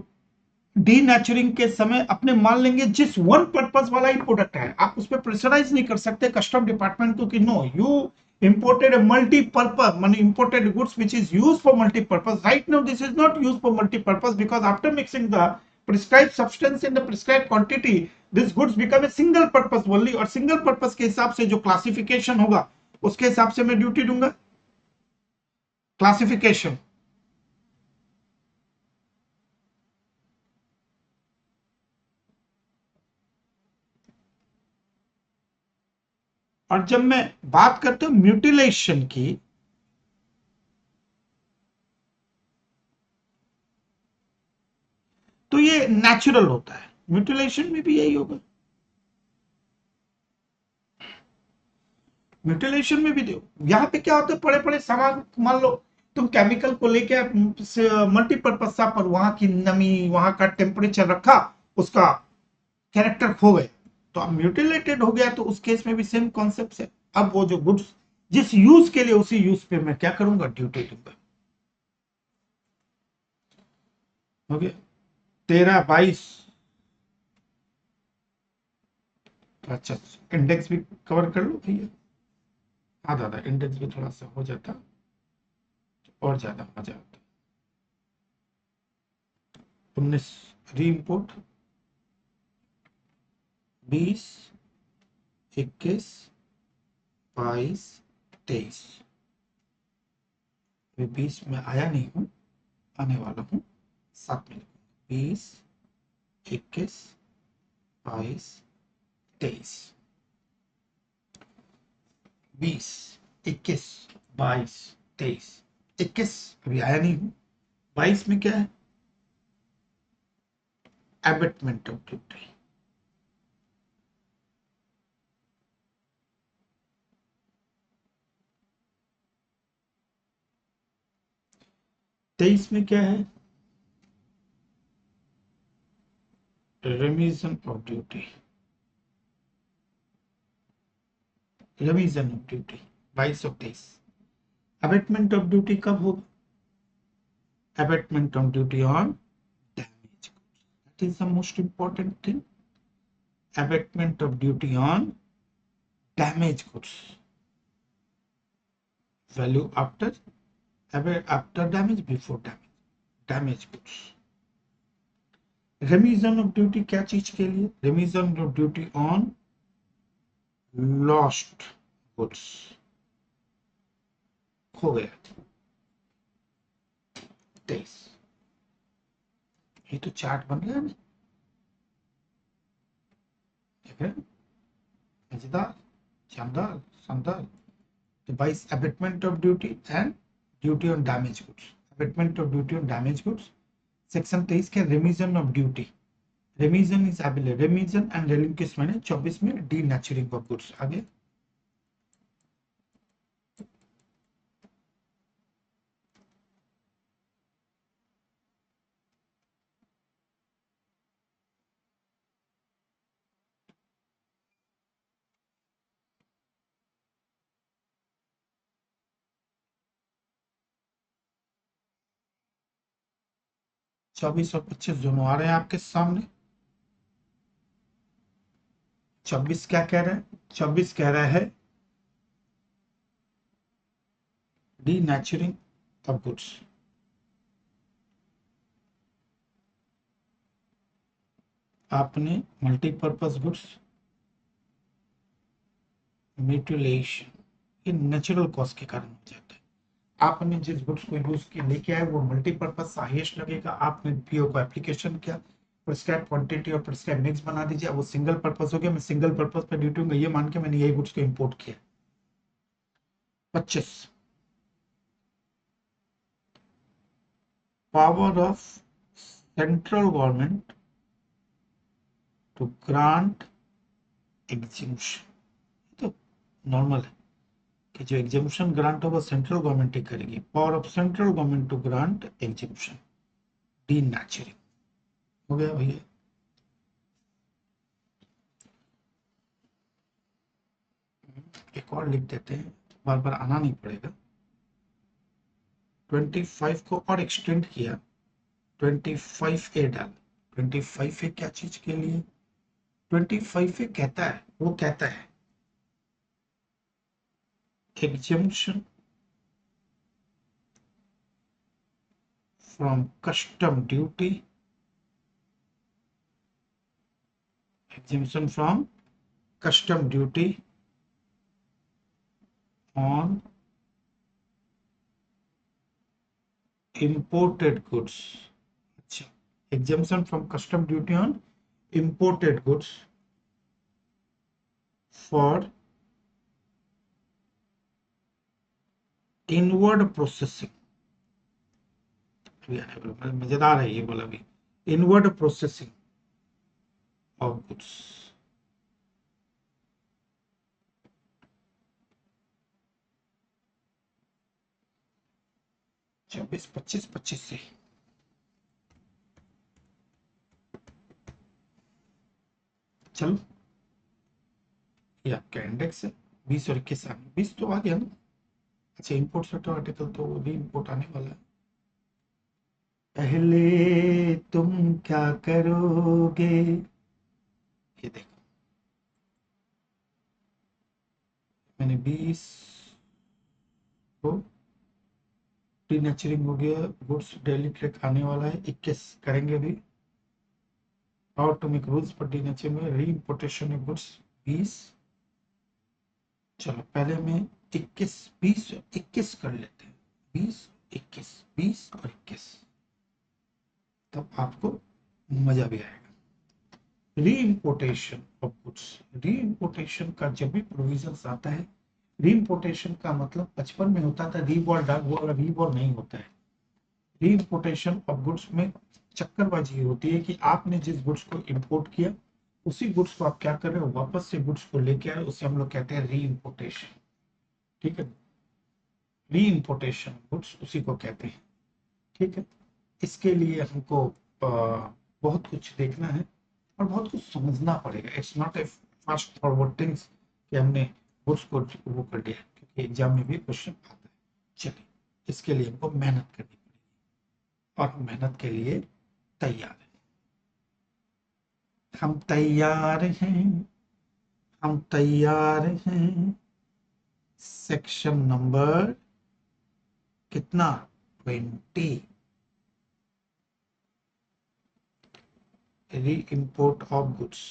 डीनेचरिंग के समय अपने मान लेंगे जिस वन पर्पज वाला ही प्रोडक्ट है, आप उस पर प्रेशराइज नहीं कर सकते कस्टम डिपार्टमेंट को कि know you imported a multi-purpose, money imported goods which is used for multi-purpose. Right now this is not used for multi-purpose because after mixing the prescribed substance in the prescribed quantity, these goods become a single purpose only, और single purpose के हिसाब से जो classification होगा उसके हिसाब से मैं ड्यूटी दूंगा। क्लासिफिकेशन और जब मैं बात करता हूं म्यूटिलेशन की, तो ये नेचुरल होता है, म्यूटिलेशन में भी यही होगा। म्यूटिलेशन में भी देखो यहाँ पे क्या होता है, बड़े बड़े सामान, मान लो तुम केमिकल को लेके मल्टीपर्पज सा, पर वहां की नमी, वहां का टेम्परेचर रखा, उसका कैरेक्टर खो गया, तो अब म्यूटिलेटेड हो गया, तो उस केस में भी सेम कॉन्सेप्ट है। अब वो जो गुड्स जिस यूज के लिए, उसी यूज पे मैं क्या करूंगा, ड्यूटी दूंगा। हो गया 13-22। अच्छा, इंडेक्स भी कवर कर लो भैया। हाँ दादा, इंडेक्स भी थोड़ा सा हो जाता तो और ज्यादा मजा आता। 19 री इम्पोर्ट, 20, 21, 22, 23। 20 में आया नहीं हूं, आने वाला हूं, साथ में 20, 21, 22, 23। 20, 21, 22, 23। 21 अभी आया नहीं हूं। 22 में क्या है, एबेटमेंट ऑफ ड्यूटी। 23 में क्या है, रिमीजन ऑफ ड्यूटी। रिमीजन ऑफ ड्यूटी 22 और 23। अबेटमेंट ऑफ ड्यूटी कब होगा, abatement on duty on damage goods. That is the most important thing. Abatement of duty on damage goods. Value after damage, before damage. Damage goods. Remission of duty क्या चीज के लिए, remission of duty on lost goods, खो गया। 23। ये तो chart बन गया ना, देख रहे हैं, मजेदार, शानदार, शानदार। तो 22 abatement of duty and duty on damage goods, abatement of duty on damage goods। Section 23 के remission of duty, remission is available, remission and relinquishment है 24 में, डी नेचरिंग ऑफ गुड्स। आगे 24 और 25 दोनों आ रहे हैं आपके सामने। 24 क्या कह रहे हैं, 24 कह रहा है डी नेचरिंग ऑफ गुड्स। आपने मल्टीपर्पज गुड्स म्यूटिलेशन, ये नेचुरल कॉज के कारण हो जाता है। आपने जिस गुड्स को यूज के लेके आए वो मल्टीपर्पज हाईएस्ट लगेगा, आपने पीओ को एप्लीकेशन किया, प्रिस्क्राइब क्वांटिटी और प्रिस्क्राइब मिक्स बना दीजिए, वो सिंगल पर्पज हो गया, मैं सिंगल पर्पज पे ड्यूटी दूंगा, ये मान के मैंने यही गुड्स को इंपोर्ट किया। 25 power of central government to grant exemption, तो नॉर्मल है कि जो एग्जिम्पशन ग्रांट होगा सेंट्रल गवर्नमेंट ही करेगी। Power of central government to grant exemption, denaturing हो गया भैया। एक और लिख देते हैं, बार बार आना नहीं पड़ेगा। 25 को और एक्सटेंड किया, 25A डाल। 25A क्या चीज के लिए, 25A कहता है, वो कहता है exemption from custom duty, exemption from custom duty on imported goods। अच्छा, exemption from custom duty on imported goods for inward processing, मजेदार है ये बोला भी, इनवर्ड प्रोसेसिंग ऑफ गुड्स। 26, 25, 25 से चलो, ये आपका इंडेक्स है 20 और 21, 20 तो आ गया ना। अच्छा, इंपोर्ट सेक्टर आर्टिकल तो भी इंपोर्ट आने वाला है। पहले तुम क्या करोगे, ये देखो मैंने 20 को डीनेचरिंग हो गया, गुड्स डेली ट्रैक आने वाला है, 21 करेंगे भी। How to make rules for denaturing में री इम्पोर्टेशन ऑफ गुड्स 20। चलो पहले मैं 21, 20 और 21 कर लेते हैं, 20, 21, 20 और 21, तब आपको मजा भी आएगा। री इम्पोर्टेशन ऑफ गुड्स, री इम्पोर्टेशन का जब भी प्रोविजन आता है, री इम्पोर्टेशन का मतलब 55 में होता था रीबॉल डाक, वो वाला रीबॉल नहीं होता है। री इम्पोर्टेशन ऑफ गुड्स में चक्करबाजी होती है कि आपने जिस गुड्स को इंपोर्ट किया उसी गुड्स को आप क्या कर रहे हो, वापस से गुड्स को लेके आए, उसे हम लोग कहते हैं री इम्पोर्टेशन। ठीक है, री इम्पोर्टेशन गुड्स उसी को कहते हैं। ठीक है, इसके लिए हमको बहुत कुछ देखना है और बहुत कुछ समझना पड़ेगा। It's not a fast forward things कि हमने गुड्स को वो कर दिया, क्योंकि एग्जाम में भी क्वेश्चन आता है। चलिए, इसके लिए हमको मेहनत करनी पड़ेगी और हम मेहनत के लिए तैयार हैं। हम तैयार हैं, हम तैयार हैं। सेक्शन नंबर कितना, 20, री इम्पोर्ट ऑफ गुड्स।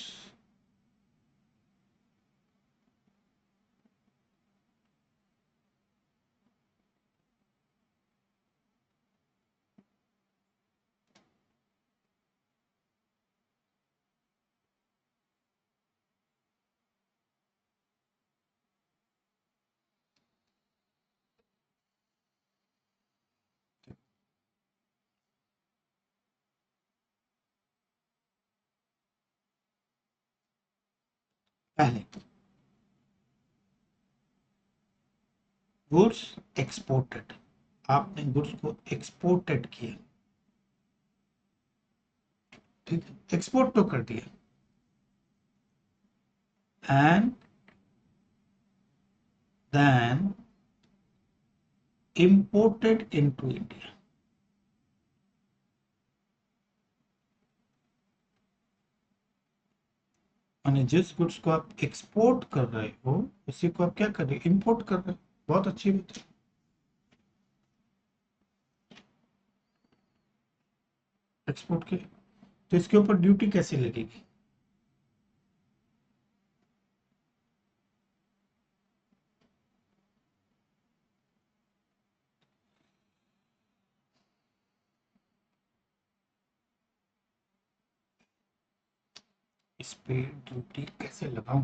पहले गुड्स एक्सपोर्टेड, आपने गुड्स को एक्सपोर्टेड किया, ठीक है, एक्सपोर्ट तो कर दिया, and then imported into India. यानी जिस गुड्स को आप एक्सपोर्ट कर रहे हो उसी को आप क्या कर रहे हो, इंपोर्ट कर रहे हो। बहुत अच्छी बात है। एक्सपोर्ट के, तो इसके ऊपर ड्यूटी कैसे लगेगी, इस पे ड्यूटी कैसे लगाऊं,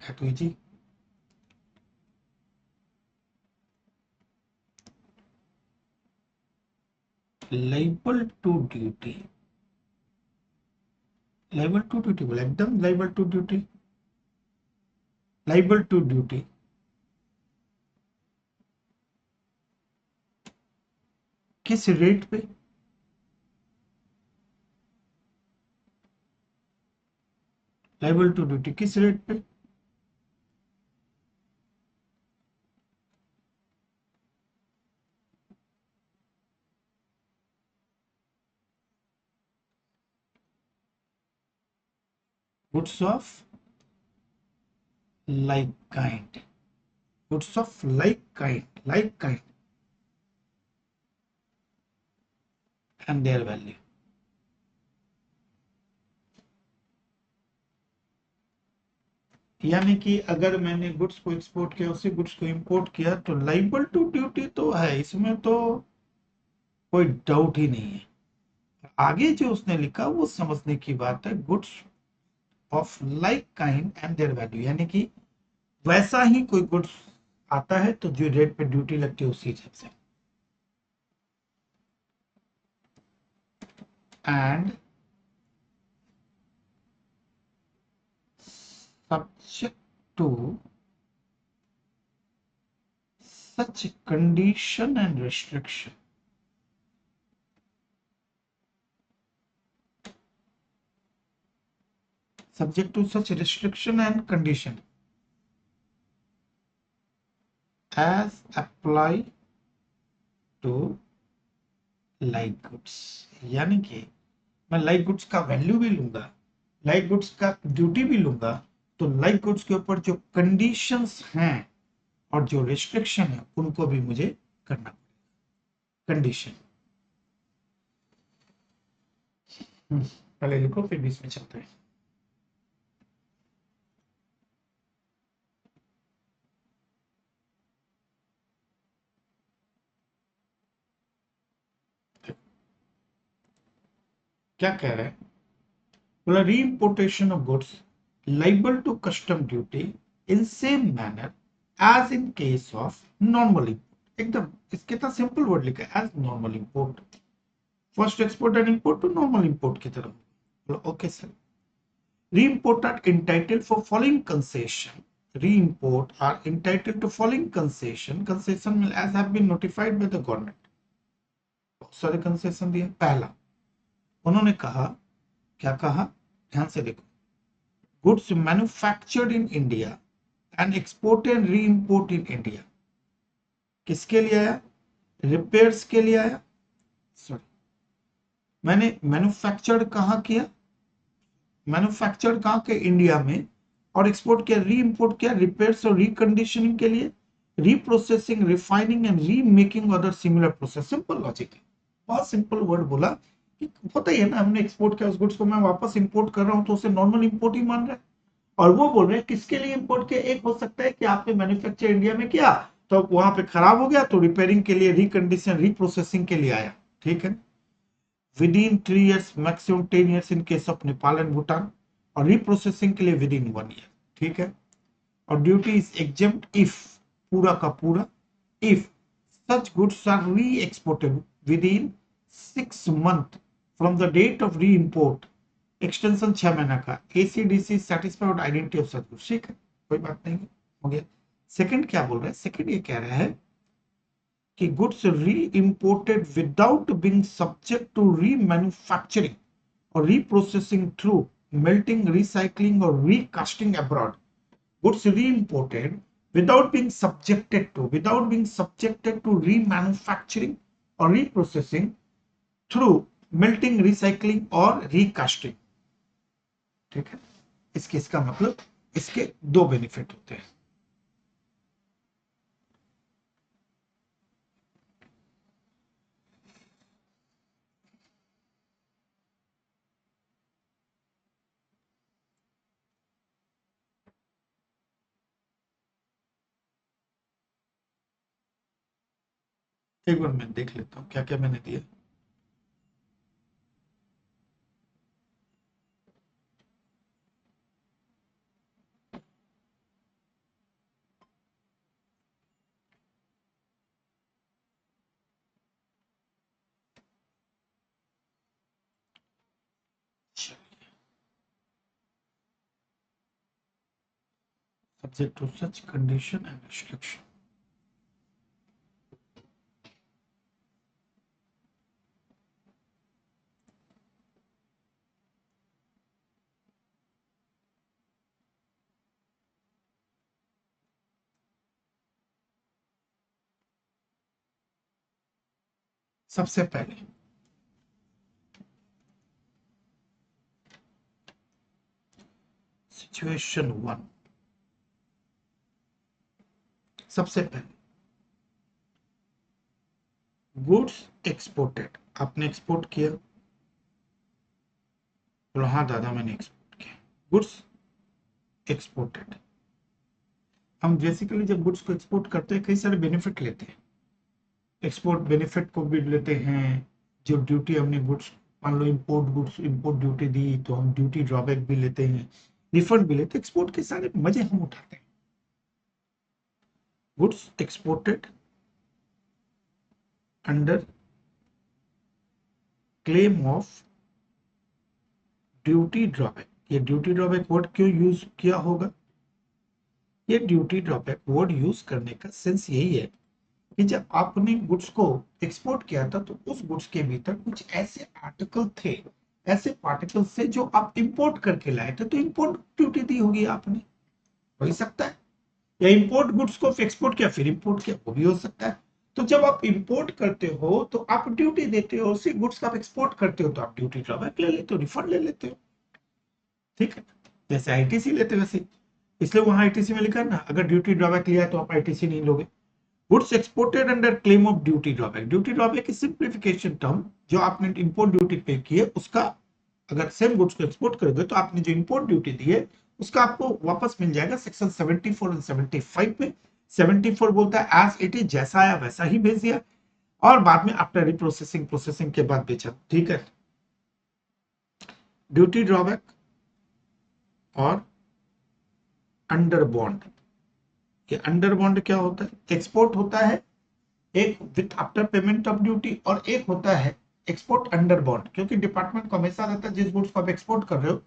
है तो जी। Liable to duty, liable to duty बोला एकदम, liable to duty, liable to duty किस रेट पे, लाइबल टू ड्यूटी किस रेट पे, goods of like kind, goods of like kind, like kind and their value. यानी कि अगर मैंने गुड्स को एक्सपोर्ट किया, उसी गुड्स को इंपोर्ट किया, तो लाइबल टू ड्यूटी तो है, इसमें तो कोई डाउट ही नहीं है। आगे जो उसने लिखा वो समझने की बात है, goods of like kind and their value, यानी कि वैसा ही कोई गुड्स आता है तो जो रेट पे ड्यूटी लगती है उसी हिसाब से। And subject to such condition and restriction. Subject to such restriction and condition as apply to like goods। यानी कि मैं लाइक गुड्स का वैल्यू भी लूंगा, लाइक गुड्स का ड्यूटी भी लूंगा, तो लाइक गुड्स के ऊपर जो कंडीशंस हैं और जो रिस्ट्रिक्शन है उनको भी मुझे करना पड़ेगा। कंडीशन पहले लिखो फिर बीच में चलते हैं। क्या कह रहे हैं? बोला reimportation of goods liable to custom duty in same manner as in case of normal import। एकदम इसके तो सिंपल वर्ड लिखा है as normal import, first export and import to normal import की तरफ। Okay sir. री-import are entitled for following concession, re-import are entitled to following concession will as have been notified by the government। बहुत सारे concession दिए। पहला उन्होंने कहा, क्या कहा, ध्यान से देखो, goods manufactured in India and exported and re-import in India। किसके लिए आया? रिपेयर्स के लिए आया। सॉरी, मैंने मैन्युफैक्चर्ड कहाँ किया? मैन्युफैक्चर्ड कहाँ के? इंडिया में। और एक्सपोर्ट किया, री इंपोर्ट किया रिपेयर्स और रिकंडीशनिंग के लिए, reprocessing, refining and remaking other similar process. Simple logic है, बहुत सिंपल वर्ड बोला कि होता ही है ना, हमने एक्सपोर्ट किया उस गुड्स को मैं वापस इंपोर्ट कर रहा हूं तो उसे नॉर्मल इंपोर्ट ही मान रहा है। और वो बोल रहे हैं किसके लिए इंपोर्ट किया? एक हो सकता है कि आपने मैन्युफैक्चर इंडिया में किया तो वहां पे खराब हो गया तो रिपेयरिंग के लिए, रिकंडीशन, रीप्रोसेसिंग के लिए आया, ठीक है। Within 3 years, maximum 10 years in case of Nepal and Bhutan, और रीप्रोसेसिंग के लिए विद इन 1 year, ठीक है। और ड्यूटी इज एग्जेम्प्ट इफ, पूरा का पूरा, if such goods are re-exported within 6 months from the date of re-import। Extension 6 महीना का, ACDC satisfied identity of such goods, ठीक है, कोई बात नहीं, हो गया। सेकंड क्या बोल रहा है? सेकंड ये कह रहा है कि goods reimported without being subject to remanufacturing और रीप्रोसेसिंग थ्रू मेल्टिंग, रिसाइकलिंग और recasting abroad. Goods re-imported without being subjected to remanufacturing or reprocessing through melting, recycling और recasting, ठीक है। इसका मतलब इसके दो बेनिफिट होते हैं। एक बार मैं देख लेता हूं क्या क्या मैंने दिया। Subject to such condition and restriction। सबसे पहले सिचुएशन 1, सबसे पहले गुड्स एक्सपोर्टेड, आपने एक्सपोर्ट किया, बोलो हाँ दादा मैंने एक्सपोर्ट किया। गुड्स एक्सपोर्टेड, हम बेसिकली जब गुड्स को एक्सपोर्ट करते हैं कई सारे बेनिफिट लेते हैं। एक्सपोर्ट बेनिफिट को भी लेते हैं, जो ड्यूटी हमने गुड्स, मान लो इंपोर्ट गुड्स, इंपोर्ट ड्यूटी दी तो हम ड्यूटी ड्रॉबैक भी लेते हैं, रिफंड भी लेते हैं। एक्सपोर्ट के सारे मजे हम उठाते हैं। Goods exported under claim of duty drawback. ये ड्यूटी ड्रॉबैक वर्ड क्यों यूज किया होगा? ये ड्यूटी ड्रॉबैक वर्ड यूज करने का सेंस यही है कि जब आपने गुड्स को एक्सपोर्ट किया था तो उस गुड्स के भीतर कुछ ऐसे आर्टिकल थे, ऐसे पार्टिकल थे जो आप इंपोर्ट करके लाए थे, तो इंपोर्ट ड्यूटी दी होगी आपने, हो ही सकता है। या इंपोर्ट गुड्स को एक्सपोर्ट किया फिर इंपोर्ट किया, वो भी हो सकता है। तो जब आप इंपोर्ट करते हो तो आप ड्यूटी देते हो, उसी गुड्स का आप एक्सपोर्ट करते हो तो आप ड्यूटी ड्रॉबैक ले लेते हो, रिफंड ले लेते हो। ठीक है, जैसे आईटीसी लेते वैसे, इसलिए वहां आईटीसी में लिखा है ना, अगर ड्यूटी ड्रॉबैक लिया है तो आप आईटीसी नहीं लोगे। Goods exported under claim of duty drawback. Duty drawback की सिंप्लीफिकेशन टर्म, जो आपने इंपोर्ट ड्यूटी पे की है उसका, अगर सेम गुड्स को एक्सपोर्ट करोगे तो आपने जो इंपोर्ट ड्यूटी दी है उसका आपको वापस मिल जाएगा सेक्शन 74 और 75 में। 74 बोलता है एज इट इज, जैसा आया वैसा ही भेज दिया, और बाद में आफ्टर रिप्रोसेसिंग, प्रोसेसिंग के बाद बेचा। ठीक है, ड्यूटी ड्रॉबैक और अंडर बॉन्ड। ये अंडर बॉन्ड क्या होता है? एक्सपोर्ट होता है एक with after payment of duty, और एक होता है एक्सपोर्ट अंडर बॉन्ड। क्योंकि डिपार्टमेंट को हमेशा रहता है जिस गुड्स को आप एक्सपोर्ट कर रहे हो,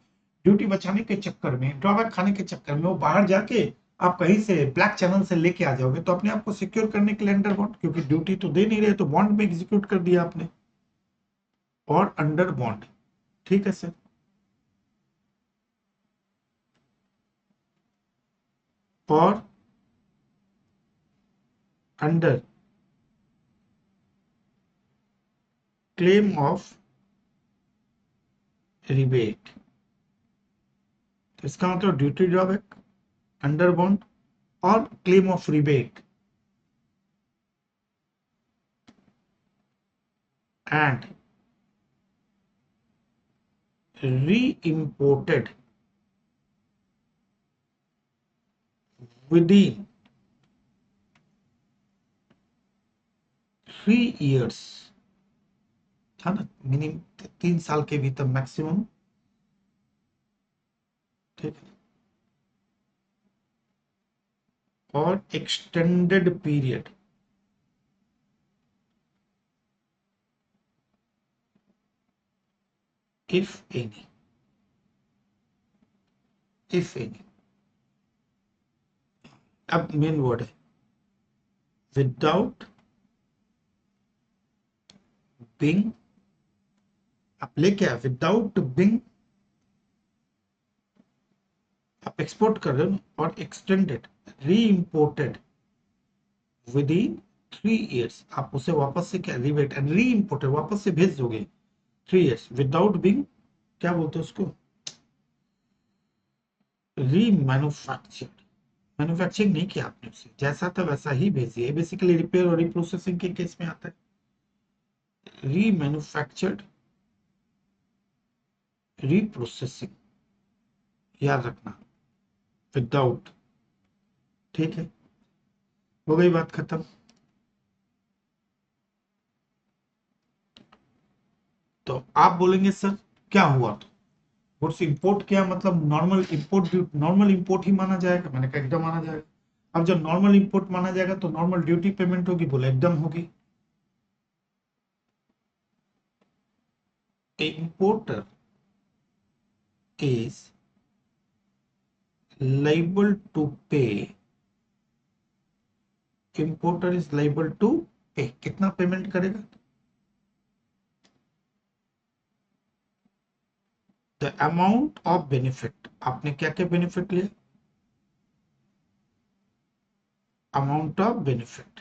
ड्यूटी बचाने के चक्कर में, ड्रॉबैक खाने के चक्कर में वो बाहर जाके आप कहीं से ब्लैक चैनल से लेके आ जाओगे, तो अपने आप को सिक्योर करने के लिए अंडर बॉन्ड, क्योंकि ड्यूटी तो दे नहीं रहे तो बॉन्ड में एग्जीक्यूट कर दिया आपने, और अंडर बॉन्ड। ठीक है सर। और अंडर क्लेम ऑफ रिबेट। तो इसका मतलब ड्यूटी ड्रॉबैक, अंडर बॉन्ड और claim of rebate and re-imported within 3 years, था ना, मिनिमम 3 साल के भीतर मैक्सिमम। ठीक है, और extended period if any, if any. अब मेन वर्ड है विदाउट बिंग, आप लेके आए विदाउट बिंग, आप एक्सपोर्ट कर रहे हो, और एक्सटेंडेड री इम्पोर्टेड विद इन 3 years, आप उसे वापस से क्या रिवेट एंड री इम्पोर्टेड वापस से भेज दोगे 3 years विदाउट बिंग, क्या बोलते हैं उसको, रीमैन्युफैक्चर्ड। मैन्युफैक्चरिंग नहीं किया आपने उसे, जैसा था वैसा ही भेज दिया। बेसिकली रिपेयर और रिप्रोसेसिंग के केस में आता है। रीमैन्युफैक्चर्ड, रिप्रोसेसिंग, याद रखना, विदाउट। ठीक है, हो गई बात खत्म। तो आप बोलेंगे सर क्या हुआ, तो गुड्स इंपोर्ट किया मतलब नॉर्मल इंपोर्ट, नॉर्मल इंपोर्ट ही माना जाएगा? मैंने कहा एकदम माना जाएगा। अब जब नॉर्मल इंपोर्ट माना जाएगा तो नॉर्मल ड्यूटी पेमेंट होगी, बोला एकदम होगी। Importer is liable to pay, importer is liable to pay, कितना पेमेंट करेगा? The amount of benefit. आपने क्या क्या बेनिफिट लिया? Amount of benefit.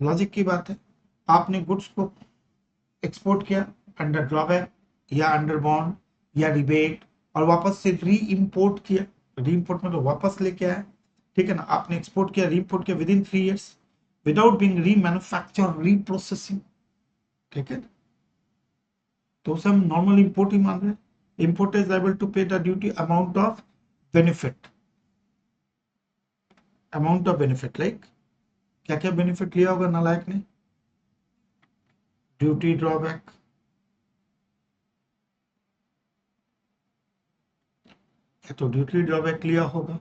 लॉजिक की बात है, आपने गुड्स को एक्सपोर्ट किया अंडर ड्रॉबैक या अंडर बॉन्ड या रिबेट, और वापस से री इंपोर्ट किया, री इंपोर्ट मतलब वापस लेके आया। ठीक है ना, आपने एक्सपोर्ट किया, री इंपोर्ट किया with in 3 years without being री मैन्युफैक्चर, री प्रोसेसिंग। ठीक है, तो उसे हम नॉर्मल इंपोर्ट ही मान रहे हैं। इंपोर्ट इज लायबल टू पे the duty amount of benefit, amount of benefit like क्या क्या बेनिफिट लिया होगा नालायक ने? ड्यूटी ड्रॉबैक, या तो ड्यूटी ड्रॉबैक लिया होगा,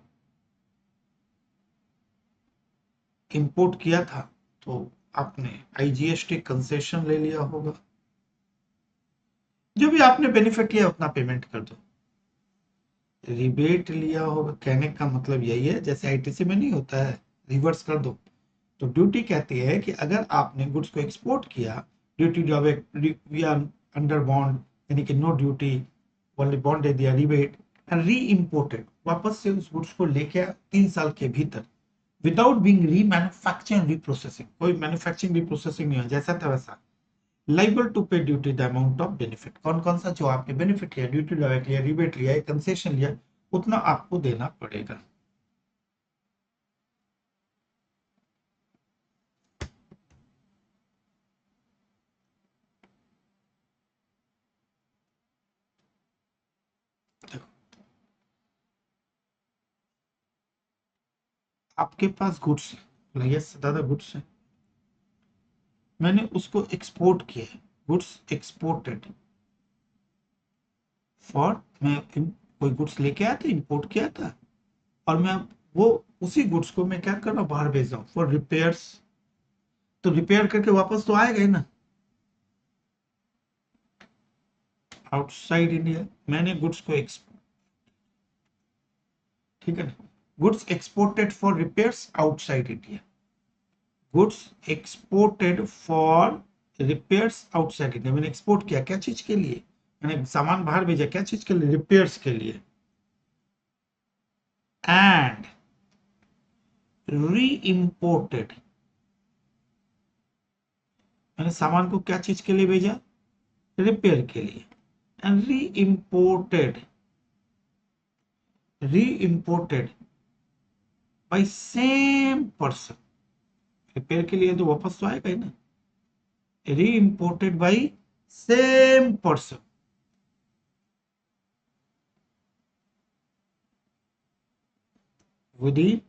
इंपोर्ट किया था तो आपने आईजीएसटी कंसेशन ले लिया होगा, जो भी आपने बेनिफिट लिया उतना पेमेंट कर दो। रिबेट लिया होगा, कहने का मतलब यही है जैसे आईटीसी में नहीं होता है रिवर्स कर दो। तो ड्यूटी कहती है कि अगर आपने गुड्स को एक्सपोर्ट किया, duty we are under bond, यानी कि नो ड्यूटी, ओनली बॉन्ड दे दिया, रिबेट एंड री इम्पोर्टेड, वापस से उस गुड्स को लेके आया 3 साल के भीतर विदाउट बीइंग री मैन्युफैक्चरिंग रीप्रोसेसिंग, कोई मैन्युफैक्चरिंग रीप्रोसेसिंग नहीं है, जैसा था वैसा, liable to pay duty the amount of benefit, कौन कौन सा जो आपने बेनिफिट लिया, ड्यूटी लिया, रिबेट लिया, कंसेशन लिया, उतना आपको देना पड़ेगा। देखो, आपके पास गुड्स है, यस दादा गुड्स है, मैंने उसको एक्सपोर्ट किया है, गुड्स एक्सपोर्टेड फॉर, मैं कोई गुड्स लेके आया था, इंपोर्ट किया था, और मैं वो उसी गुड्स को मैं क्या कर रहा हूँ, बाहर भेज रहा हूँ फॉर रिपेयर्स, तो रिपेयर करके वापस तो आएगा ही ना, आउटसाइड इंडिया, मैंने गुड्स को ठीक है ना, goods exported for repairs outside India, goods exported for repairs outside India, मैंने एक्सपोर्ट किया क्या चीज के लिए, मैंने सामान बाहर भेजा क्या चीज के लिए, रिपेयर्स के लिए, एंड री इम्पोर्टेड, मैंने सामान को क्या चीज के लिए भेजा, रिपेयर के लिए, and re imported by same person, repair के लिए तो वापस तो आएगा ही ना, री imported by same person within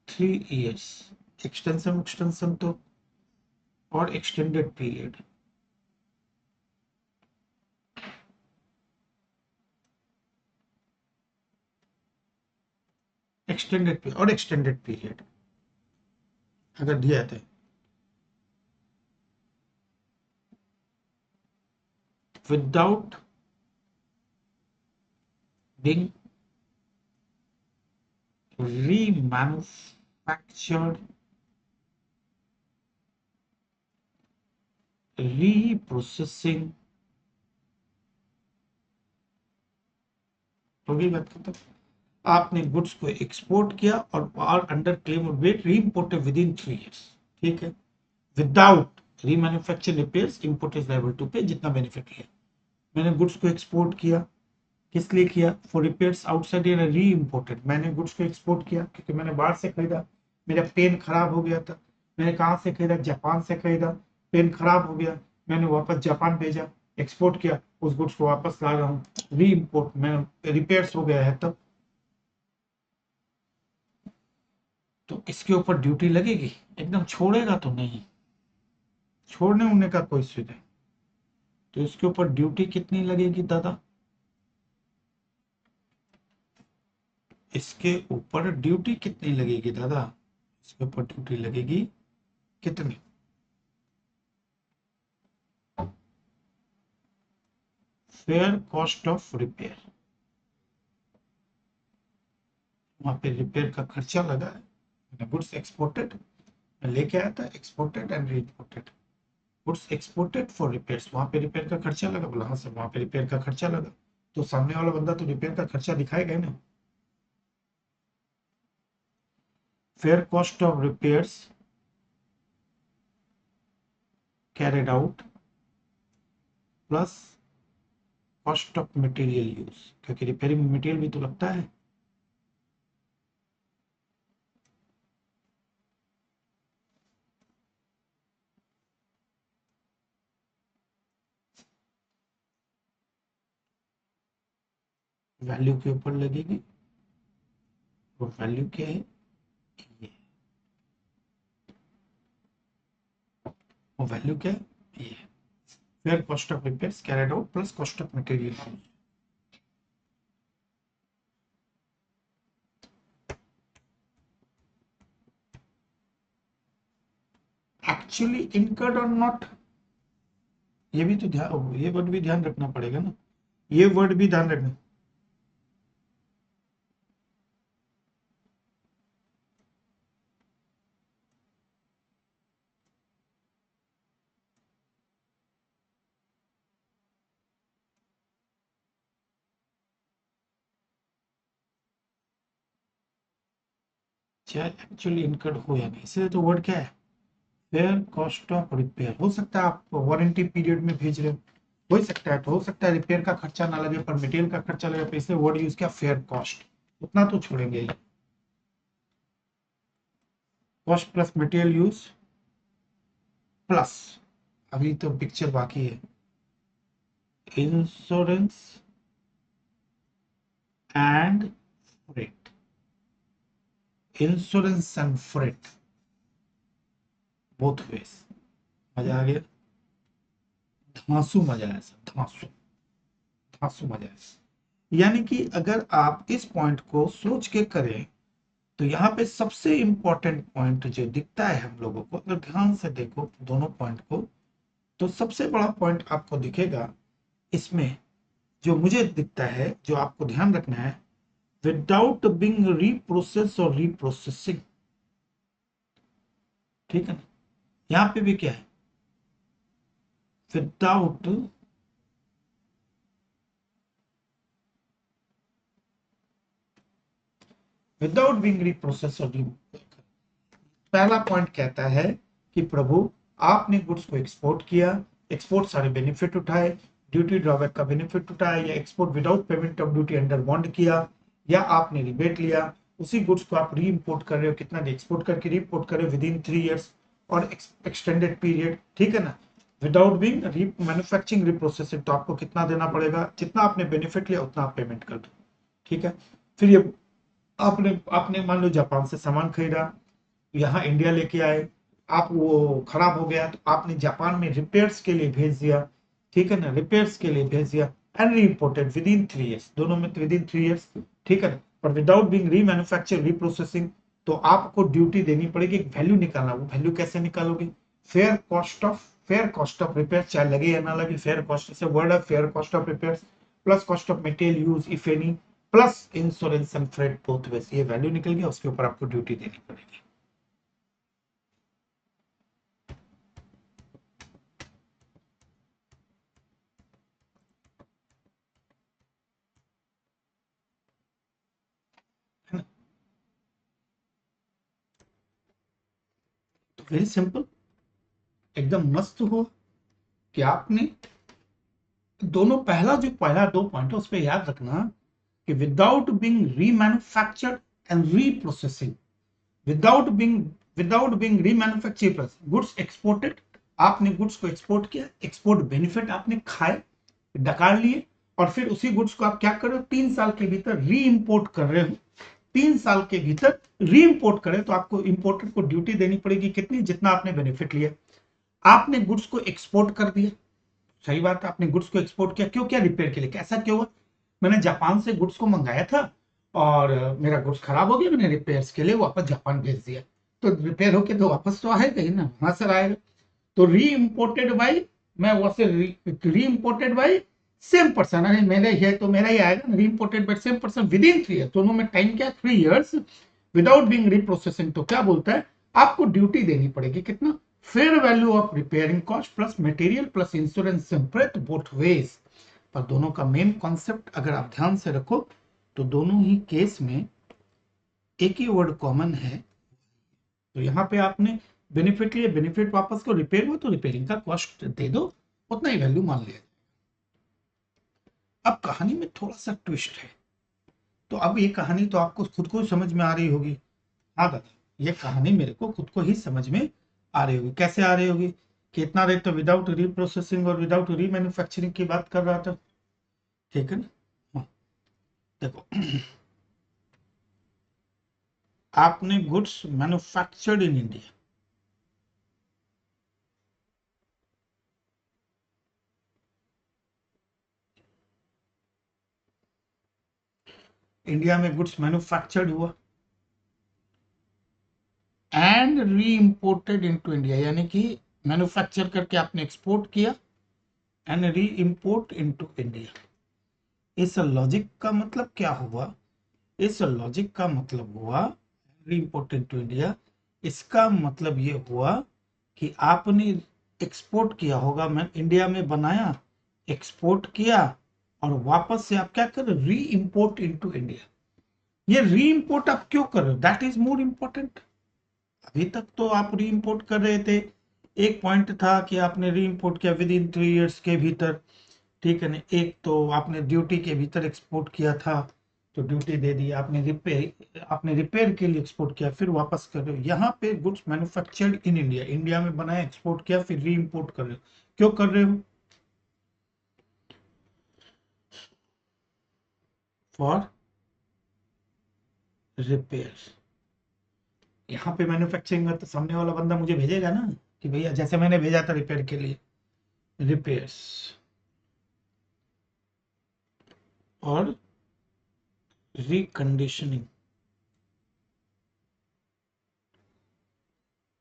3 years, extension तो और एक्सटेंडेड पीरियड, एक्सटेंडेड पीरियड अगर दिया है विदाउट being remanufactured, reprocessing, तो भी बात करता, आपने गुड्स को एक्सपोर्ट किया और under claim of wait reimported within 3 years, ठीक है, without remanufacture repairs import is liable to pay, जितना बेनिफिट लिया, मैंने गुड्स को एक्सपोर्ट किया, किस लिए किया, फॉर रिपेयर्स आउटसाइड या री इम्पोर्टेड, मैंने गुड्स को एक्सपोर्ट किया क्योंकि मैंने बाहर से खरीदा, मेरा पेन खराब हो गया था, मैंने कहाँ से खरीदा, जापान से खरीदा, पेन खराब हो गया, मैंने वापस जापान भेजा, एक्सपोर्ट किया, उस गुड्स को वापस ला रहा हूँ, री इम्पोर्ट, मैं रिपेयर्स हो गया है तब, तो इसके ऊपर ड्यूटी लगेगी, एकदम छोड़ेगा तो नहीं, छोड़ने उड़ने का कोई स्विच नहीं, तो इसके ऊपर ड्यूटी कितनी लगेगी दादा, इसके ऊपर ड्यूटी कितनी लगेगी दादा, इसके ऊपर ड्यूटी लगेगी कितनी, फेयर कॉस्ट ऑफ रिपेयर, वहां पे रिपेयर का खर्चा लगा है, गुड्स एक्सपोर्टेड, मैं लेके आया था, exported and reimported, goods exported for repairs, वहां पे रिपेयर का खर्चा लगा, बोला हाँ सर वहां पे रिपेयर का खर्चा लगा, तो सामने वाला बंदा तो रिपेयर का खर्चा दिखाएगा ना, fair cost of repairs carried out plus cost of material use, क्योंकि रिपेयरिंग में मटेरियल भी तो लगता है, वैल्यू के ऊपर लगेगी, वो वैल्यू क्या है, ये, वो वैल्यू क्या है, ये, fair cost of repairs carried out plus cost of material use, actually incurred और नॉट, ये भी तो ध्यान, ये वर्ड भी ध्यान रखना पड़ेगा ना, ये वर्ड भी ध्यान रखना। चाहे एक्चुअली इनकर्ड हो या नहीं, इसलिए तो वर्ड क्या है, फेयर कॉस्ट ऑफ रिपेयर। हो सकता है आप वारंटी पीरियड में भेज रहे हो सकता है, तो हो सकता है रिपेयर का खर्चा ना लगे पर मटेरियल का खर्चा लगे, तो इसलिए वर्ड यूज किया फेयर कॉस्ट, उतना तो छोड़ेंगे ही। Cost plus material use plus, अभी तो पिक्चर बाकी है, insurance and freight, insurance and freight both ways. मजा आ गया, धांसू मजा आया सर, धांसू धांसू मजा आया। यानी कि अगर आप इस पॉइंट को सोच के करें तो यहाँ पे सबसे इंपॉर्टेंट पॉइंट जो दिखता है हम लोगों को, अगर ध्यान से देखो दोनों पॉइंट को, तो सबसे बड़ा पॉइंट आपको दिखेगा इसमें, जो मुझे दिखता है, जो आपको ध्यान रखना है, विदाउट बिंग रीप्रोसेस और रीप्रोसेसिंग, ठीक है ना। यहाँ पे भी क्या है, विदाउट विदाउट बिंग रीप्रोसेस और पहला पॉइंट कहता है कि प्रभु आपने गुड्स को एक्सपोर्ट किया, एक्सपोर्ट सारे बेनिफिट उठाए, ड्यूटी ड्रॉबैक का बेनिफिट उठाया, या export without payment of duty under bond किया, या आपने रिबेट लिया, उसी गुड्स को आप री इंपोर्ट कर रहे हो, कितना एक्सपोर्ट करके री इंपोर्ट कर रहे हो विद इन 3 years और एक्सटेंडेड पीरियड, ठीक है ना। विदाउट बीइंग री मैन्युफैक्चरिंग रिप्रोसेसिंग, तो आपको कितना देना पड़ेगा, जितना आपने बेनिफिट लिया उतना आप पेमेंट कर दो, ठीक है। फिर ये आपने आपने मान लो जापान से सामान खरीदा, यहाँ इंडिया लेके आए, आप वो खराब हो गया तो आपने जापान में रिपेयर्स के लिए भेज दिया, ठीक है ना, रिपेयर्स के लिए भेज दिया, एंड रीइम्पोर्टेड विद इन 3 years, दोनों में विद इन 3 years, ठीक है ना। पर विदाउट बीइंग रीमैन्युफैक्चर रीप्रोसेसिंग, तो आपको ड्यूटी देनी पड़ेगी, एक वैल्यू निकालना, वो वैल्यू कैसे निकालोगे, फेयर कॉस्ट ऑफ रिपेयर, चाहे लगे या ना लगे, फेयर कॉस्ट से वर्ड है, fair cost of repair plus cost of material use if any plus insurance and freight both veg, ये वैल्यू निकल गया, उसके ऊपर आपको ड्यूटी देनी पड़ेगी। तो वेरी सिंपल, एकदम मस्त हो कि आपने दोनों, पहला दो पॉइंट है उस पर याद रखना कि without being remanufactured and reprocessing, without being remanufacture goods exported, आपने गुड्स को एक्सपोर्ट किया, एक्सपोर्ट बेनिफिट आपने खाए, डकार लिए, और फिर उसी गुड्स को आप क्या कर रहे हो, 3 साल के भीतर री इंपोर्ट कर रहे हो, 3 साल के भीतर री इंपोर्ट करें तो आपको इंपोर्टर को ड्यूटी देनी पड़ेगी कितनी, जितना आपने बेनिफिट लिया। आपने गुड्स को एक्सपोर्ट कर दिया, सही बात है, आपने गुड्स को एक्सपोर्ट किया, क्यों किया, रिपेयर के लिए। कैसा क्यों हुआ, मैंने जापान से गुड्स को मंगाया था और मेरा गुड्स खराब हो गया, मैंने रिपेयर्स के लिए वापस जापान भेज दिया, तो रिपेयर होके तो वापस तो आएगा ही ना, वहां से आएगा, तो री इम्पोर्टेड बाई, मैं वैसे री इम्पोर्टेड बाई सेम पर्सन, अरे मेरे है तो मेरा ही आएगा, री imported by same person with in 3 years, दोनों में टाइम क्या, 3 years, विदाउट बीइंग रीप्रोसेसिंग, तो क्या बोलता है, आपको ड्यूटी देनी पड़ेगी कितना, fair value of repairing cost plus material plus insurance separate both ways. पर दोनों का मेन कॉन्सेप्ट अगर आप ध्यान से रखो तो दोनों ही केस में एक ही वर्ड कॉमन है, तो यहाँ पे आपने बेनिफिट लिए, बेनिफिट वापस को, रिपेयर हो तो रिपेयरिंग का कॉस्ट दे दो, उतना ही वैल्यू मान लिया। अब कहानी में थोड़ा सा ट्विस्ट है, तो अब ये कहानी तो आपको खुद को समझ में आ रही होगी, हाँ दादा, ये कहानी मेरे को खुद को ही समझ में आ रही होगी, कैसे आ रही होगी, कि इतना देर तो विदाउट रीप्रोसेसिंग और विदाउट रीमैन्युफैक्चरिंग की बात कर रहा था, ठीक है ना। हाँ, देखो आपने goods manufactured in India, India में गुड्स मैन्युफैक्चर्ड हुआ and re imported into India, यानी कि मैन्युफैक्चर करके आपने एक्सपोर्ट किया and re import into India. इस लॉजिक का मतलब क्या हुआ? इस लॉजिक का मतलब हुआ री इम्पोर्ट इनटू इंडिया, इसका मतलब ये हुआ कि आपने एक्सपोर्ट किया होगा, मैं इंडिया में बनाया, एक्सपोर्ट किया, और वापस से आप क्या कर रहे हो? Re import into India. ये री इम्पोर्ट आप क्यों कर रहे हो? That is more important. अभी तक तो आप री इम्पोर्ट कर रहे थे, एक पॉइंट था कि आपने री इम्पोर्ट किया विद इन 3 इयर्स के भीतर, ठीक है ना। एक तो आपने ड्यूटी के भीतर एक्सपोर्ट किया था, तो ड्यूटी दे दी, आपने रिपेयर के लिए एक्सपोर्ट किया, फिर वापस कर रहे हो। यहाँ पे goods manufactured in India, India में बनाया, एक्सपोर्ट किया, फिर री इम्पोर्ट कर रहे हो। क्यों कर रहे हो? For repair. यहाँ पे मैन्युफैक्चरिंग में तो सामने वाला बंदा मुझे भेजेगा ना कि भैया जैसे मैंने भेजा था रिपेयर के लिए, रिपेयर्स और रिकंडीशनिंग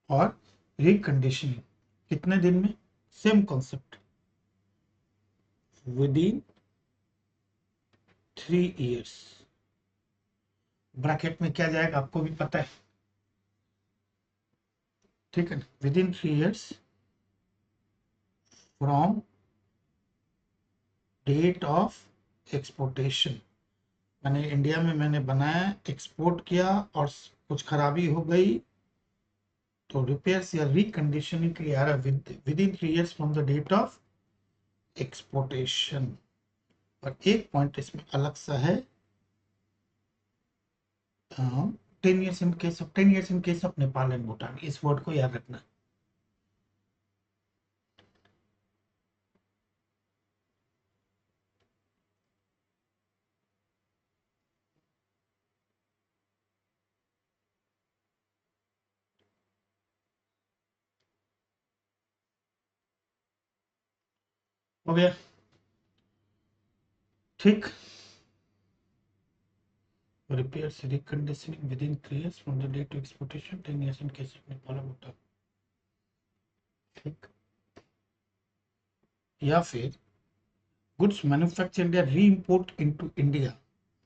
और रिकंडीशनिंग कितने दिन में? Same concept, with in 3 years. Bracket में क्या जाएगा आपको भी पता है, ठीक है ना। Within 3 years from date of exportation. मैंने इंडिया में मैंने बनाया, एक्सपोर्ट किया, और कुछ खराबी हो गई, तो रिपेयर्स या रिकंडीशनिंग के लिए आ रहा है within 3 years from the date of exportation. और एक पॉइंट इसमें अलग सा है, 10 years in case of Nepal and Bhutan, इस वर्ड को याद रखना। हो गया, ठीक। repairs reconditioning within 3 years from the date of exportation, 10 years in case of Nepal और भूटान, ठीक। या फिर goods manufactured India re-import into India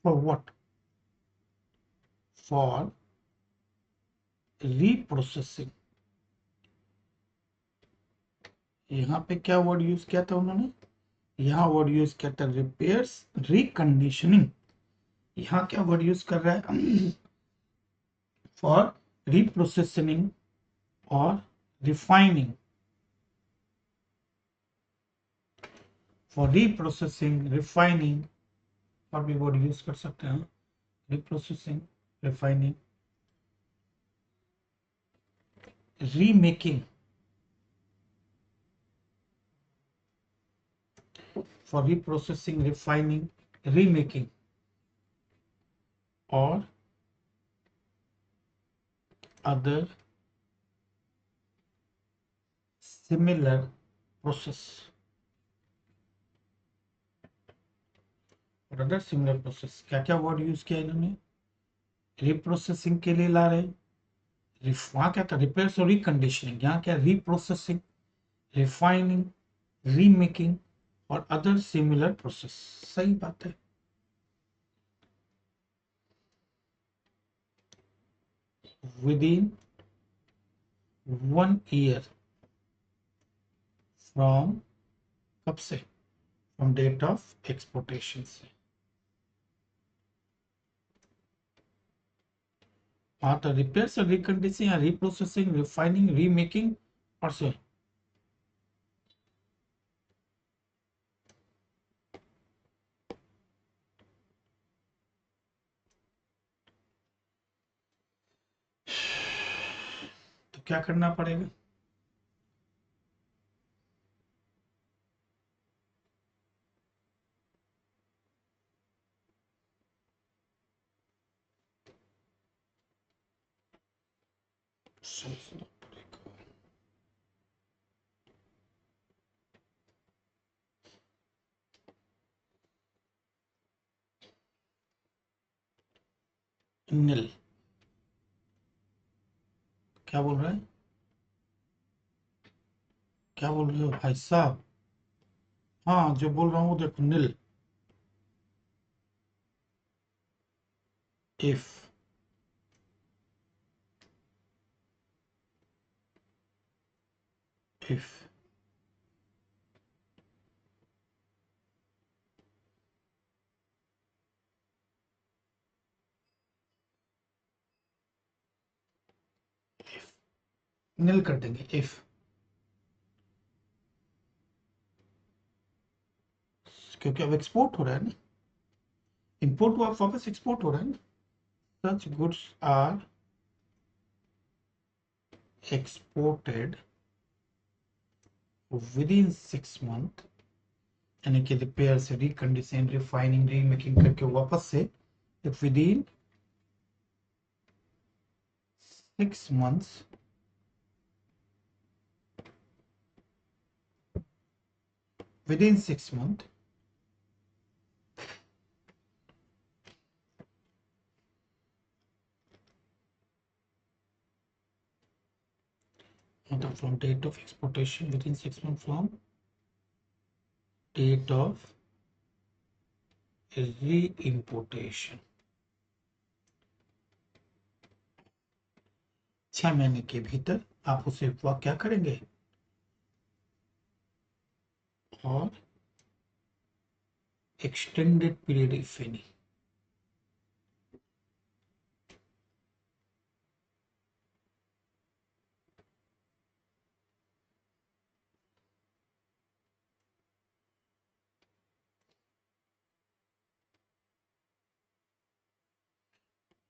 for what? For reprocessing। यहाँ पे क्या वर्ड यूज किया था उन्होंने? यहाँ वर्ड यूज किया था रिपेयर्स रिकंडीशनिंग। यहाँ क्या वर्ड यूज कर रहा है? फॉर रिप्रोसेसिंग और रिफाइनिंग। फॉर रिप्रोसेसिंग रिफाइनिंग, और भी वर्ड यूज कर सकते हैं, reprocessing, refining, remaking. For reprocessing, refining, remaking और अदर सिमिलर प्रोसेस, और अदर सिमिलर प्रोसेस। क्या क्या वर्ड यूज किया इन्होंने? रिप्रोसेसिंग के लिए ला रहे, वहां क्या था? रिपेयर्स और रिकंडीशनिंग। यहाँ क्या? रिप्रोसेसिंग, रिफाइनिंग, रीमेकिंग और अदर सिमिलर प्रोसेस। सही बात है। विद इन 1 ईयर फ्रॉम, कब से? फ्रॉम डेट ऑफ एक्सपोर्टेशन से। हाँ, तो रिपेयर्स और रिकंडीशनिंग या रिप्रोसेसिंग, रिफाइनिंग, रीमेकिंग और से। तो क्या करना पड़ेगा? सोचना पड़ेगा। नील क्या बोल रहा है? क्या बोल रहे हो भाई साहब? हाँ, जो बोल रहा हूँ वो देखो, नील। इफ इफ नील कर देंगे इफ, क्योंकि अब एक्सपोर्ट हो रहा है ना। इंपोर्ट हुआ वापस एक्सपोर्ट हो रहा है ना। Such goods are exported within 6 month, यानी कि रिपेयर से रिकंडीशन रिफाइनिंग रीमेकिंग करके वापस से with in 6 months within 6 months from date of exportation, within 6 months from date of re-importation, 6 महीने के भीतर आप उसे क्या करेंगे, और एक्सटेंडेड पीरियड इफ एनी।